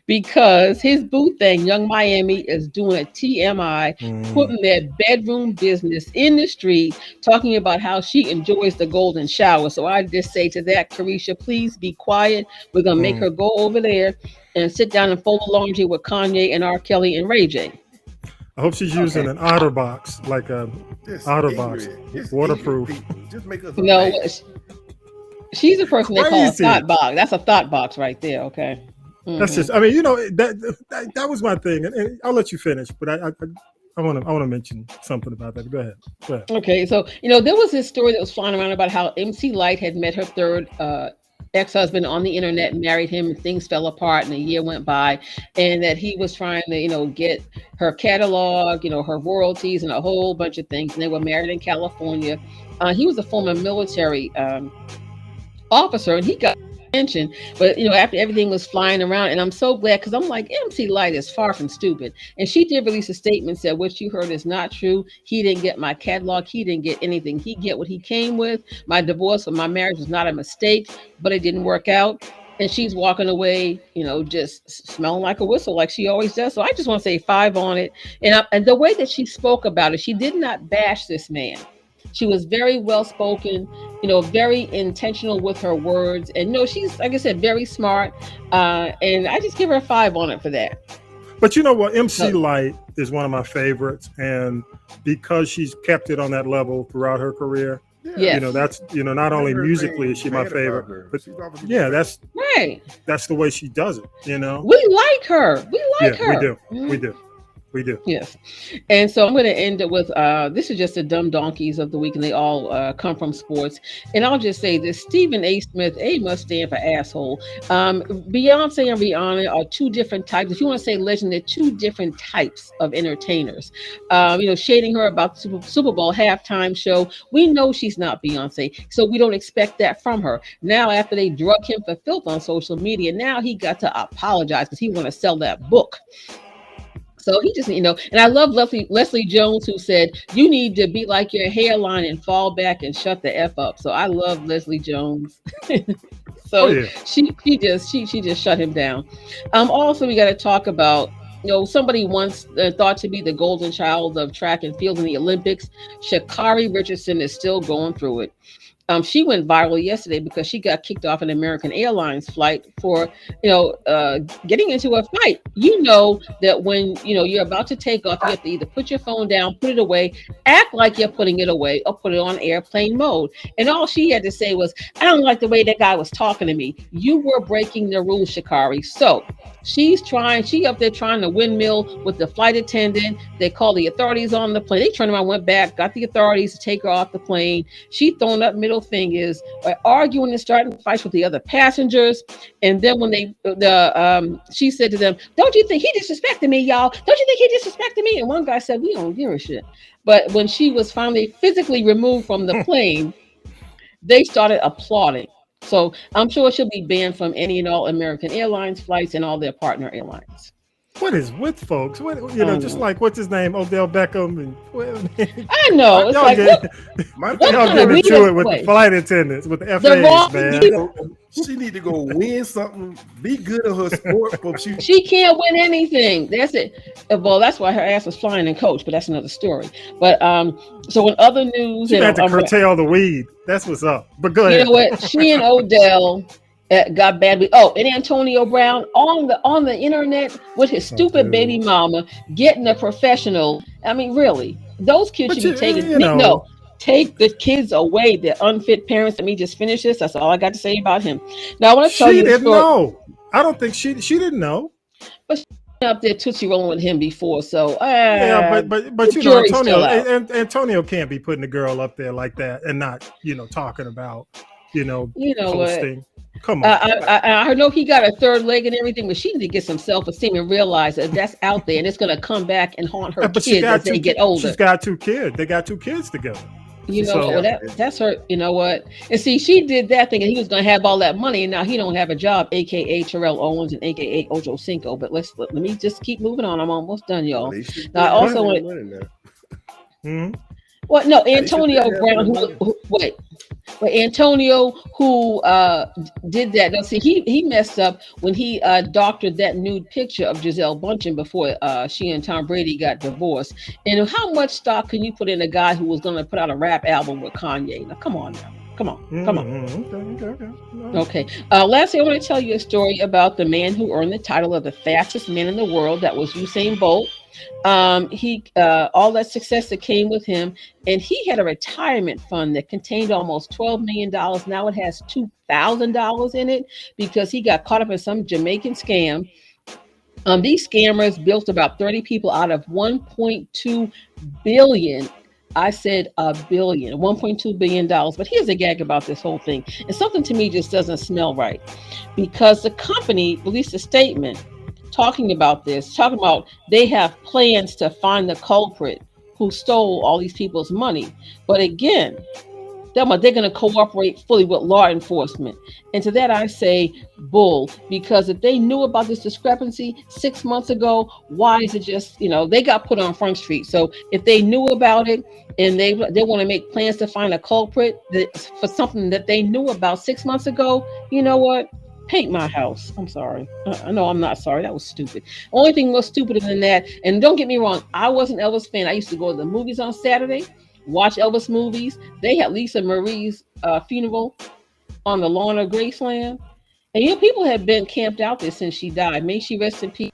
because his boo thing, Young Miami, is doing a TMI, putting their bedroom business in the street, talking about how she enjoys the golden shower. So I just say to that, Carisha, please be quiet. We're gonna make her go over there and sit down and fold the laundry with Kanye and R. Kelly and Ray J. I hope she's using an OtterBox, like a OtterBox, waterproof. Just make us she's a person they call a thought box. That's a thought box right there. Okay. That's just. I mean, that was my thing, and I'll let you finish. But I want to mention something about that. Go ahead. Okay, so there was this story that was flying around about how MC Lyte had met her third ex-husband on the internet and married him, and things fell apart and a year went by, and that he was trying to get her catalog, her royalties and a whole bunch of things, and they were married in California. He was a former military officer, and he got attention, but after everything was flying around, and I'm so glad, because I'm like, MC Lyte is far from stupid, and she did release a statement, said what you heard is not true. He didn't get my catalog, he didn't get anything, he get what he came with. My divorce or my marriage was not a mistake, but it didn't work out. And she's walking away, just smelling like a whistle, like she always does. So I just want to say 5 on it. And the way that she spoke about it, she did not bash this man. She was very well spoken, very intentional with her words. And she's, like I said, very smart. And I just give her a 5 on it for that. But you know what? MC Lyte is one of my favorites. And because she's kept it on that level throughout her career, that's, not only musically is she my favorite, but that's right. That's the way she does it, We like her. We like her. We do. Yes. And so I'm going to end it with, this is just the dumb donkeys of the week, and they all come from sports. And I'll just say this, Stephen A. Smith, A must stand for asshole. Beyonce and Rihanna are 2 different types. If you want to say legend, they're 2 different types of entertainers. Shading her about the Super Bowl halftime show. We know she's not Beyonce, so we don't expect that from her. Now, after they drug him for filth on social media, now he got to apologize because he want to sell that book. So he just, and I love Leslie Jones, who said, you need to be like your hairline and fall back and shut the F up. So I love Leslie Jones. So she just shut him down. Also, we got to talk about somebody once thought to be the golden child of track and field in the Olympics. Sha'Carri Richardson is still going through it. She went viral yesterday because she got kicked off an American Airlines flight for, getting into a fight. You know that when, you're about to take off, you have to either put your phone down, put it away, act like you're putting it away, or put it on airplane mode. And all she had to say was, I don't like the way that guy was talking to me. You were breaking the rules, Sha'Carri. So she up there trying to windmill with the flight attendant. They called the authorities on the plane. They turned around, went back, got the authorities to take her off the plane. She thrown up middle fingers by arguing and starting fights with the other passengers. And then when she said to them, don't you think he disrespected me, y'all? Don't you think he disrespected me? And one guy said, we don't give a shit. But when she was finally physically removed from the plane, they started applauding. So I'm sure she'll be banned from any and all American Airlines flights and all their partner airlines. What is with folks? Just like what's his name, Odell Beckham, and I know it's like y'all get into it with the flight attendants, with the FAAs, man. She need to go win something, be good at her sport, but she can't win anything. That's it. Well, that's why her ass was flying in coach, but that's another story. But so in other news, she had to curtail the weed. That's what's up. But go ahead. You know what? She and Odell got bad. And Antonio Brown on the internet with his stupid baby mama getting a professional. I mean, really, those kids should be taken. No, take the kids away. They're unfit parents. Let me just finish this. That's all I got to say about him. Now I want to tell you. She didn't know. I don't think she didn't know. But she up there tootsie rolling with him before. So but Antonio can't be putting the girl up there like that and not talking about posting. What? Come on. I know he got a third leg and everything, but she need to get some self-esteem and realize that that's out there and it's going to come back and haunt her kids as they get older. She's got 2 kids. They got 2 kids together. That's her. You know what? And see, she did that thing, and he was going to have all that money, and now he don't have a job, aka Terrell Owens and aka Ocho Cinco. But let me just keep moving on. I'm almost done, y'all. Now, I also want. Well, no, Antonio Brown. Antonio who did that. Now, see, he messed up when he doctored that nude picture of Gisele Bündchen before she and Tom Brady got divorced. And how much stock can you put in a guy who was going to put out a rap album with Kanye? Now, come on now. Come on. Okay. Lastly, I want to tell you a story about the man who earned the title of the fastest man in the world. That was Usain Bolt. He all that success that came with him, and he had a retirement fund that contained almost $12 million. Now it has $2,000 in it because he got caught up in some Jamaican scam. These scammers built about 30 people out of 1.2 billion. I said $1 billion, $1.2 billion. But here's a gag about this whole thing. And something to me just doesn't smell right, because the company released a statement talking about they have plans to find the culprit who stole all these people's money. But again, they're going to cooperate fully with law enforcement. And to that I say bull, because if they knew about this discrepancy 6 months ago, why is it just, they got put on Front Street. So if they knew about it and they want to make plans to find a culprit for something that they knew about 6 months ago, you know what? Paint my house. I'm sorry. No, I'm not sorry. That was stupid. Only thing more stupider than that, and don't get me wrong, I was an Elvis fan. I used to go to the movies on Saturday, watch Elvis movies. They had Lisa Marie's funeral on the lawn of Graceland. And people have been camped out there since she died. May she rest in peace.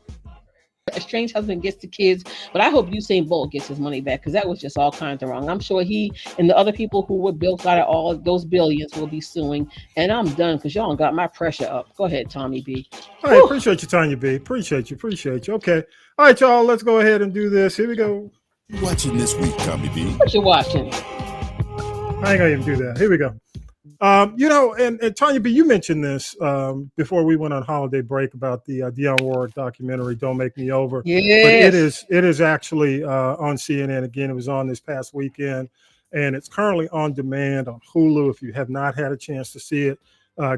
A strange husband gets the kids, but I hope Usain Bolt gets his money back, because that was just all kinds of wrong. I'm sure he and the other people who were built out of all those billions will be suing. And I'm done because y'all got my pressure up. Go ahead, Tommy B. All right, appreciate you, Tanya B. Appreciate you. Okay. All right, y'all, let's go ahead and do this. Here we go. Watching this week, Tommy B. What you watching? I ain't gonna even do that. Here we go. And Tanya B, you mentioned this before we went on holiday break about the Dionne Warwick documentary, Don't Make Me Over. Yes. But it is actually on CNN again. It was on this past weekend, and it's currently on demand on Hulu. If you have not had a chance to see it,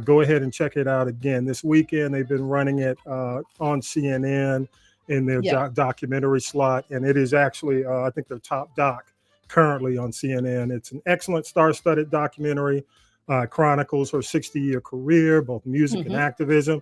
go ahead and check it out again. This weekend, they've been running it on CNN in their documentary slot, and it is actually, I think, their top doc currently on CNN. It's an excellent star-studded documentary. Chronicles her 60-year career, both music and activism.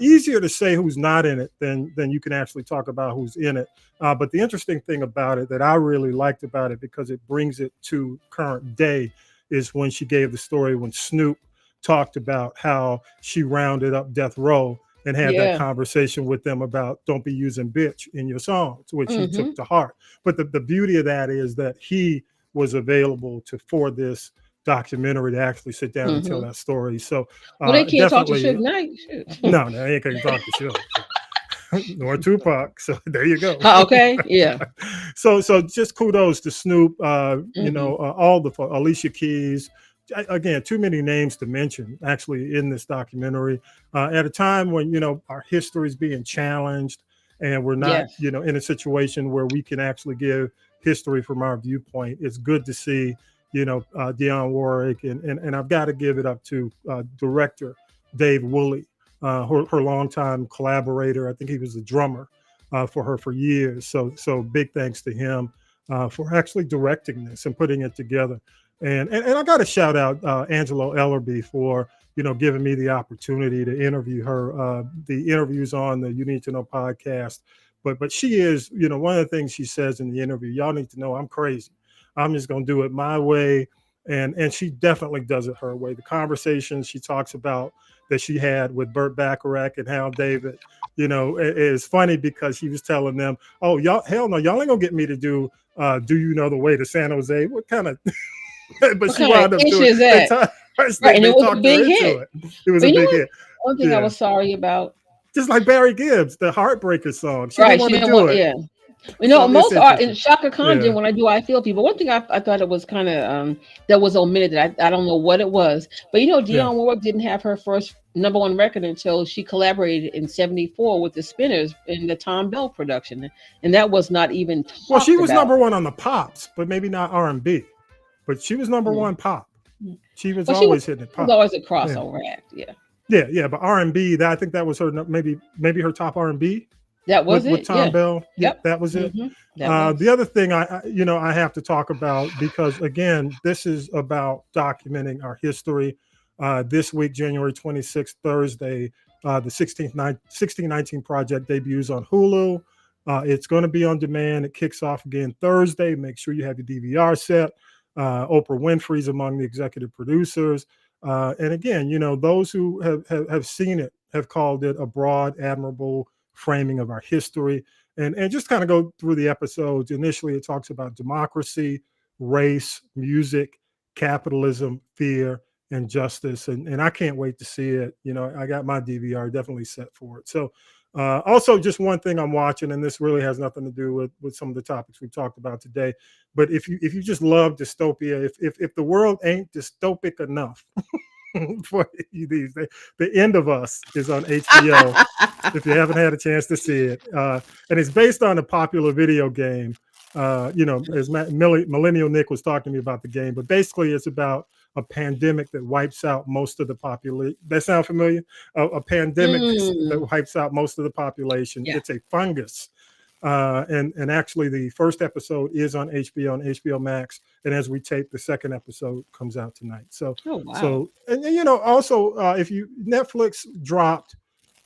Easier to say who's not in it than you can actually talk about who's in it. But the interesting thing about it that I really liked about it, because it brings it to current day, is when she gave the story when Snoop talked about how she rounded up Death Row and had that conversation with them about don't be using bitch in your songs, which he took to heart. But the beauty of that is that he was available for this documentary to actually sit down and tell that story. So well, they can't talk to Suge Knight. No, they ain't gonna talk to Suge. Nor Tupac. So there you go. Okay, yeah. So just kudos to Snoop. You know, all the Alicia Keys. Again, too many names to mention actually in this documentary. At a time when, you know, our history is being challenged and we're not, you know, in a situation where we can actually give history from our viewpoint. It's good to see, you know, Dionne Warwick, and I've got to give it up to director Dave Woolley, her longtime collaborator. I think he was the drummer for her for years. So big thanks to him for actually directing this and putting it together. And I got to shout out Angelo Ellerby for, you know, giving me the opportunity to interview her. The interviews on the You Need to Know podcast, but she is, you know, one of the things she says in the interview, y'all need to know I'm crazy. I'm just going to do it my way. And she definitely does it her way. The conversations she talks about that she had with Burt Bacharach and Hal David, you know, is funny because she was telling them, oh, y'all, hell no, y'all ain't going to get me to do You Know the Way to San Jose. What kind of... But she wound up doing it. Right, and it was a big hit. It was a big hit. One thing I was sorry about. Just like Barry Gibbs, the Heartbreaker song. She Right, didn't want to do it. Yeah. You know, most art in Shaka Khan did when I do I Feel People. One thing I thought it was kind of that was omitted that I don't know what it was. But you know, Dionne Warwick didn't have her first #1 record until she collaborated in '74 with the Spinners in the Tom Bell production. And that was not even Well, she was about. #1 on the pops, but maybe not R&B. But she was #1 pop. She was always hitting it pop. It was always a crossover act, Yeah, but R&B, I think that was her maybe her top R&B. That was with Tom Bell. Yep, that was it. That the other thing I have to talk about, because again, this is about documenting our history. This week, January 26th, Thursday, the 1619 Project debuts on Hulu. It's going to be on demand. It kicks off again Thursday. Make sure you have your DVR set. Oprah Winfrey's among the executive producers. And again, you know, those who have seen it have called it a broad, admirable framing of our history. And just kind of go through the episodes. Initially, it talks about democracy, race, music, capitalism, fear, and justice. And I can't wait to see it. You know, I got my DVR definitely set for it. So also just one thing I'm watching, and this really has nothing to do with some of the topics we talked about today. But if you just love dystopia, if the world ain't dystopic enough for you these days, The End of Us is on HBO. If you haven't had a chance to see it, and it's based on a popular video game. You know, as Millennial Nick was talking to me about the game, but basically it's about a pandemic that wipes out most of the population. That sound familiar? A pandemic that wipes out most of the population. Yeah. It's a fungus. And actually the first episode is on HBO Max. And as we tape, the second episode comes out tonight. So, and you know, also if Netflix dropped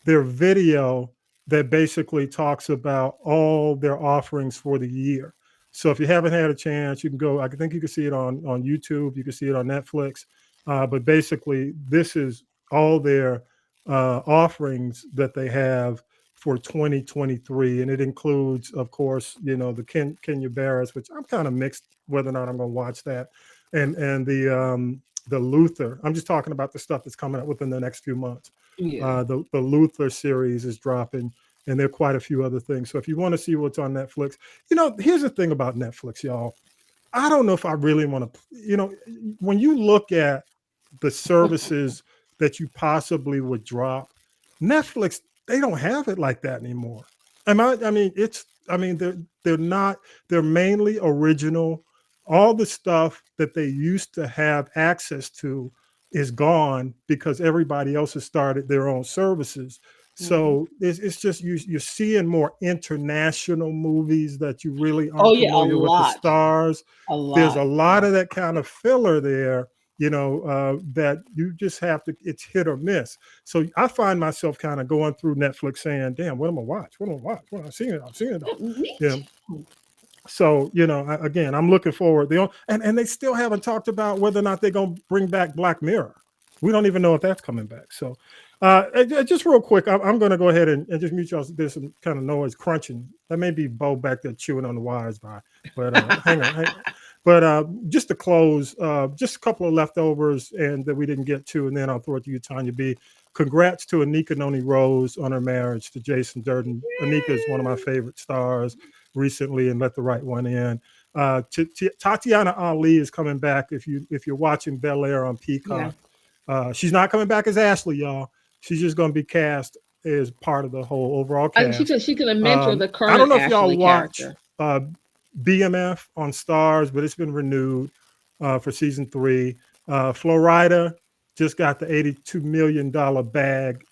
their video that basically talks about all their offerings for the year. So if you haven't had a chance, you can go. I think you can see it on YouTube. You can see it on Netflix. But basically, this is all their offerings that they have for 2023, and it includes, of course, you know, the Kenya Barris, which I'm kind of mixed whether or not I'm going to watch that, and the Luther. I'm just talking about the stuff that's coming up within the next few months. Yeah. The Luther series is dropping. And there are quite a few other things. So if you want to see what's on Netflix, you know, here's the thing about Netflix, y'all. I don't know if I really want to, you know, when you look at the services that you possibly would drop, Netflix, they don't have it like that anymore. They're mainly original. All the stuff that they used to have access to is gone because everybody else has started their own services. So it's just you're seeing more international movies that you really aren't familiar with the stars. There's a lot of that kind of filler there, that you just have to, it's hit or miss. So I find myself kind of going through Netflix saying, damn, what am I watch? What am I watch? Well, I've seen it. Yeah. So, again, I'm looking forward. And they still haven't talked about whether or not they're going to bring back Black Mirror. We don't even know if that's coming back. So just real quick, I'm going to go ahead and just mute y'all. There's some kind of noise crunching. That may be Bo back there chewing on the wires but hang on. But just to close, just a couple of leftovers and that we didn't get to, and then I'll throw it to you, Tanya B. Congrats to Anika Noni Rose on her marriage to Jason Durden. Anika is one of my favorite stars recently and Let the Right One In. Tatiana Ali is coming back if you're watching Bel Air on Peacock. Yeah. She's not coming back as Ashley, y'all. She's just going to be cast as part of the whole overall cast. She could mentor the current. I don't know if Ashley y'all watch BMF on Stars, but it's been renewed for season 3. Florida just got the $82 million bag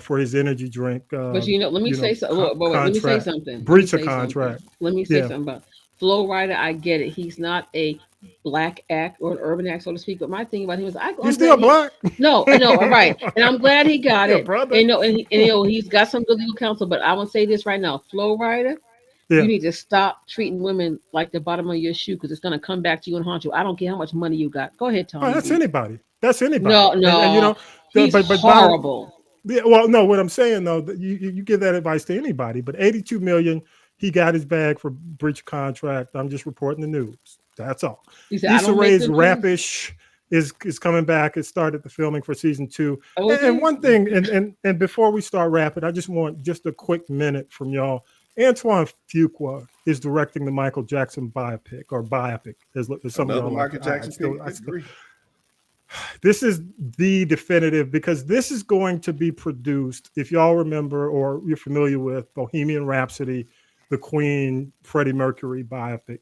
for his energy drink. But let me say something. Let me say something. Breach of contract. Let me say something about Flo Rida. I get it. He's not a black act or an urban act, so to speak. But my thing about him is, he's still black. No, right. And I'm glad he got it. Brother. And he's got some good legal counsel. But I want to say this right now, Flo Rida. Yeah. You need to stop treating women like the bottom of your shoe because it's going to come back to you and haunt you. I don't care how much money you got. Go ahead, Tom. Oh, that's anybody. That's anybody. No. And, he's horrible. No. What I'm saying though, that you give that advice to anybody. But $82 million, he got his bag for breach of contract. I'm just reporting the news. That's all. Issa Rae's Rapish is coming back. It started the filming for season 2. Okay. And one thing, and before we start wrapping, I just want just a quick minute from y'all. Antoine Fuqua is directing the Michael Jackson biopic, as some of y'all like. Michael Jackson. This is the definitive, because this is going to be produced, if y'all remember or you're familiar with Bohemian Rhapsody, the Queen Freddie Mercury biopic.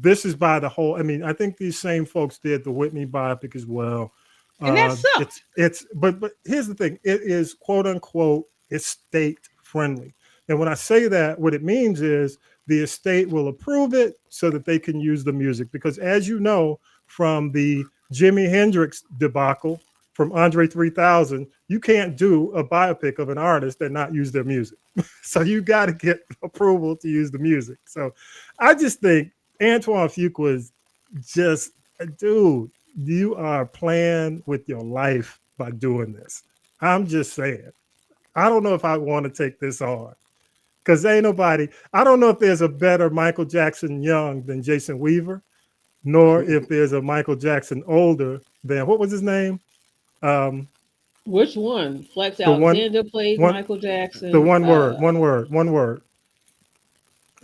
This is by the whole. I mean, I think these same folks did the Whitney biopic as well. And that sucks. But here's the thing: it is quote unquote estate friendly. And when I say that, what it means is the estate will approve it so that they can use the music. Because as you know, from the Jimi Hendrix debacle from Andre 3000, you can't do a biopic of an artist and not use their music. So you got to get approval to use the music. So I just think Antoine Fuqua is just, dude, you are playing with your life by doing this. I'm just saying. I don't know if I want to take this on. Because ain't nobody, I don't know if there's a better Michael Jackson young than Jason Weaver, nor if there's a Michael Jackson older than, what was his name? Which one? Flex Alexander played Michael Jackson. The one word.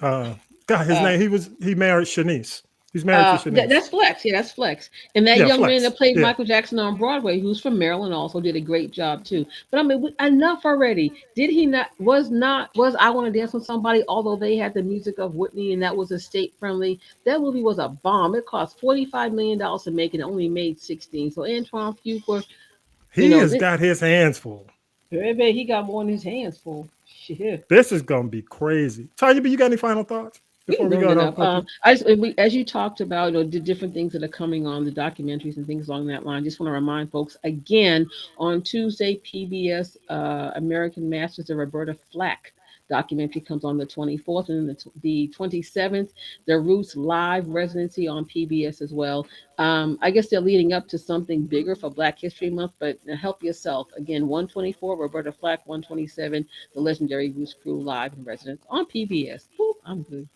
God, his name, he married Shanice. He's married to Shanice. That's Flex. Yeah, that's Flex. And that young man that played Michael Jackson on Broadway, who's from Maryland, also did a great job too. But I mean, enough already. Did he not? Was I Want to Dance with Somebody? Although they had the music of Whitney and that was estate friendly, that movie was a bomb. It cost $45 million to make it. Only made 16. So Antoine Fuqua, he has got his hands full. Baby, he got more in his hands full. Shit. This is gonna be crazy. Tanya, you got any final thoughts? As you talked about, the different things that are coming on, the documentaries and things along that line, just want to remind folks again, on Tuesday, PBS American Masters, the Roberta Flack documentary comes on the 24th, and then the 27th, the Roots live residency on PBS as well. I guess they're leading up to something bigger for Black History Month, but help yourself. Again, 124, Roberta Flack, 127, the legendary Roots crew live in residence on PBS. Ooh, I'm good.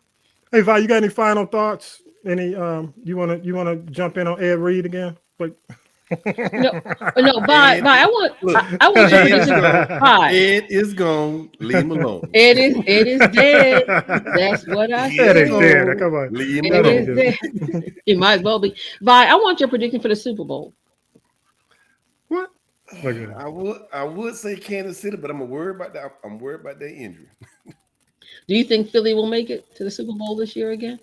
Hey, Vi, you got any final thoughts? Any you wanna jump in on Ed Reed again? Like no, Vi, I want you to Vi. Ed is gone. Leave him alone. Ed is dead. That's what I said. Ed is dead. Come on. Leave him alone. It might as well be. Vi, I want your prediction for the Super Bowl. What? I would say Kansas City, but I'm worried about that. I'm worried about their injury. Do you think Philly will make it to the Super Bowl this year again?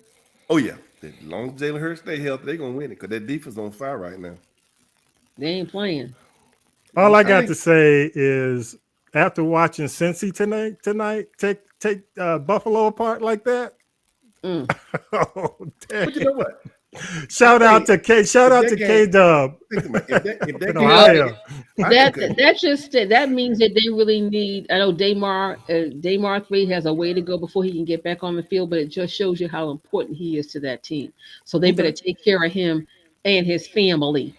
Oh, yeah. As long as Jalen Hurts stay healthy, they're going to win it because their defense is on fire right now. They ain't playing. All I got to say is after watching Cincy tonight, take Buffalo apart like that. But you know what? Shout out to K. Shout out to K Dub. That means that they really need. I know Damar 3 has a way to go before he can get back on the field, but it just shows you how important he is to that team. So they better take care of him and his family.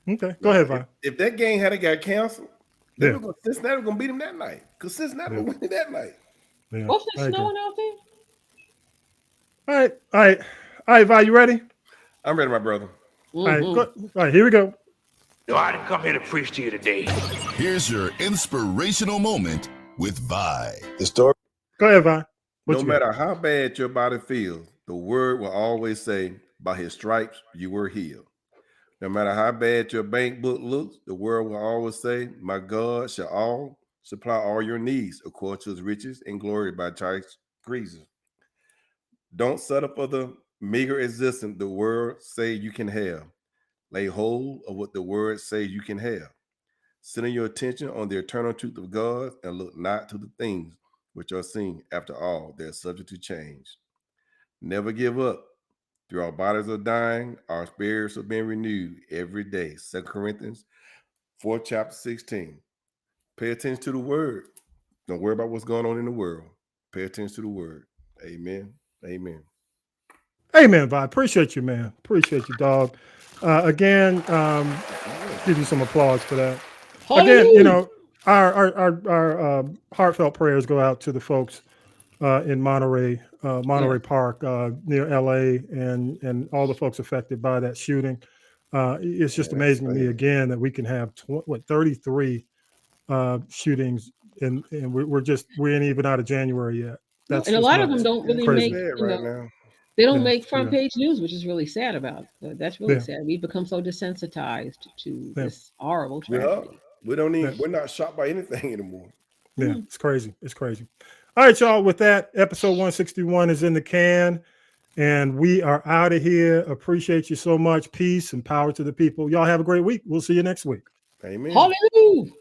Okay, go ahead, Vaughn. If that game had got canceled, Cincinnati was gonna beat him that night because Cincinnati was winning that night. Yeah, What's it snowing out there? All right, Vi, you ready? I'm ready, my brother. All right, here we go. No, I didn't come here to preach to you today. Here's your inspirational moment with Vi. The story. Go ahead, Vi. No matter how bad your body feels, the word will always say, by his stripes you were healed. No matter how bad your bank book looks, the word will always say, my God shall supply all your needs according to his riches and glory by Christ Jesus. Don't settle for the meager existence the word say you can have. Lay hold of what the word says you can have. Center your attention on the eternal truth of God and look not to the things which are seen. After all, they're subject to change. Never give up. Through our bodies are dying, our spirits are being renewed every day. 2 Corinthians 4, chapter 16. Pay attention to the word. Don't worry about what's going on in the world. Pay attention to the word. Amen. Amen. Amen, Vi. Appreciate you, man. Appreciate you, dog. Again, give you some applause for that. Again, you know, our heartfelt prayers go out to the folks in Monterey Park near LA and all the folks affected by that shooting. It's just amazing to me again that we can have 33 shootings and we ain't even out of January yet. That's and a lot of them don't really crazy. make they don't make front page news, which is really sad about. That's really sad. We've become so desensitized to this horrible tragedy. We're not shocked by anything anymore. Yeah, it's crazy. It's crazy. All right, y'all. With that, episode 161 is in the can, and we are out of here. Appreciate you so much. Peace and power to the people. Y'all have a great week. We'll see you next week. Amen. Hallelujah.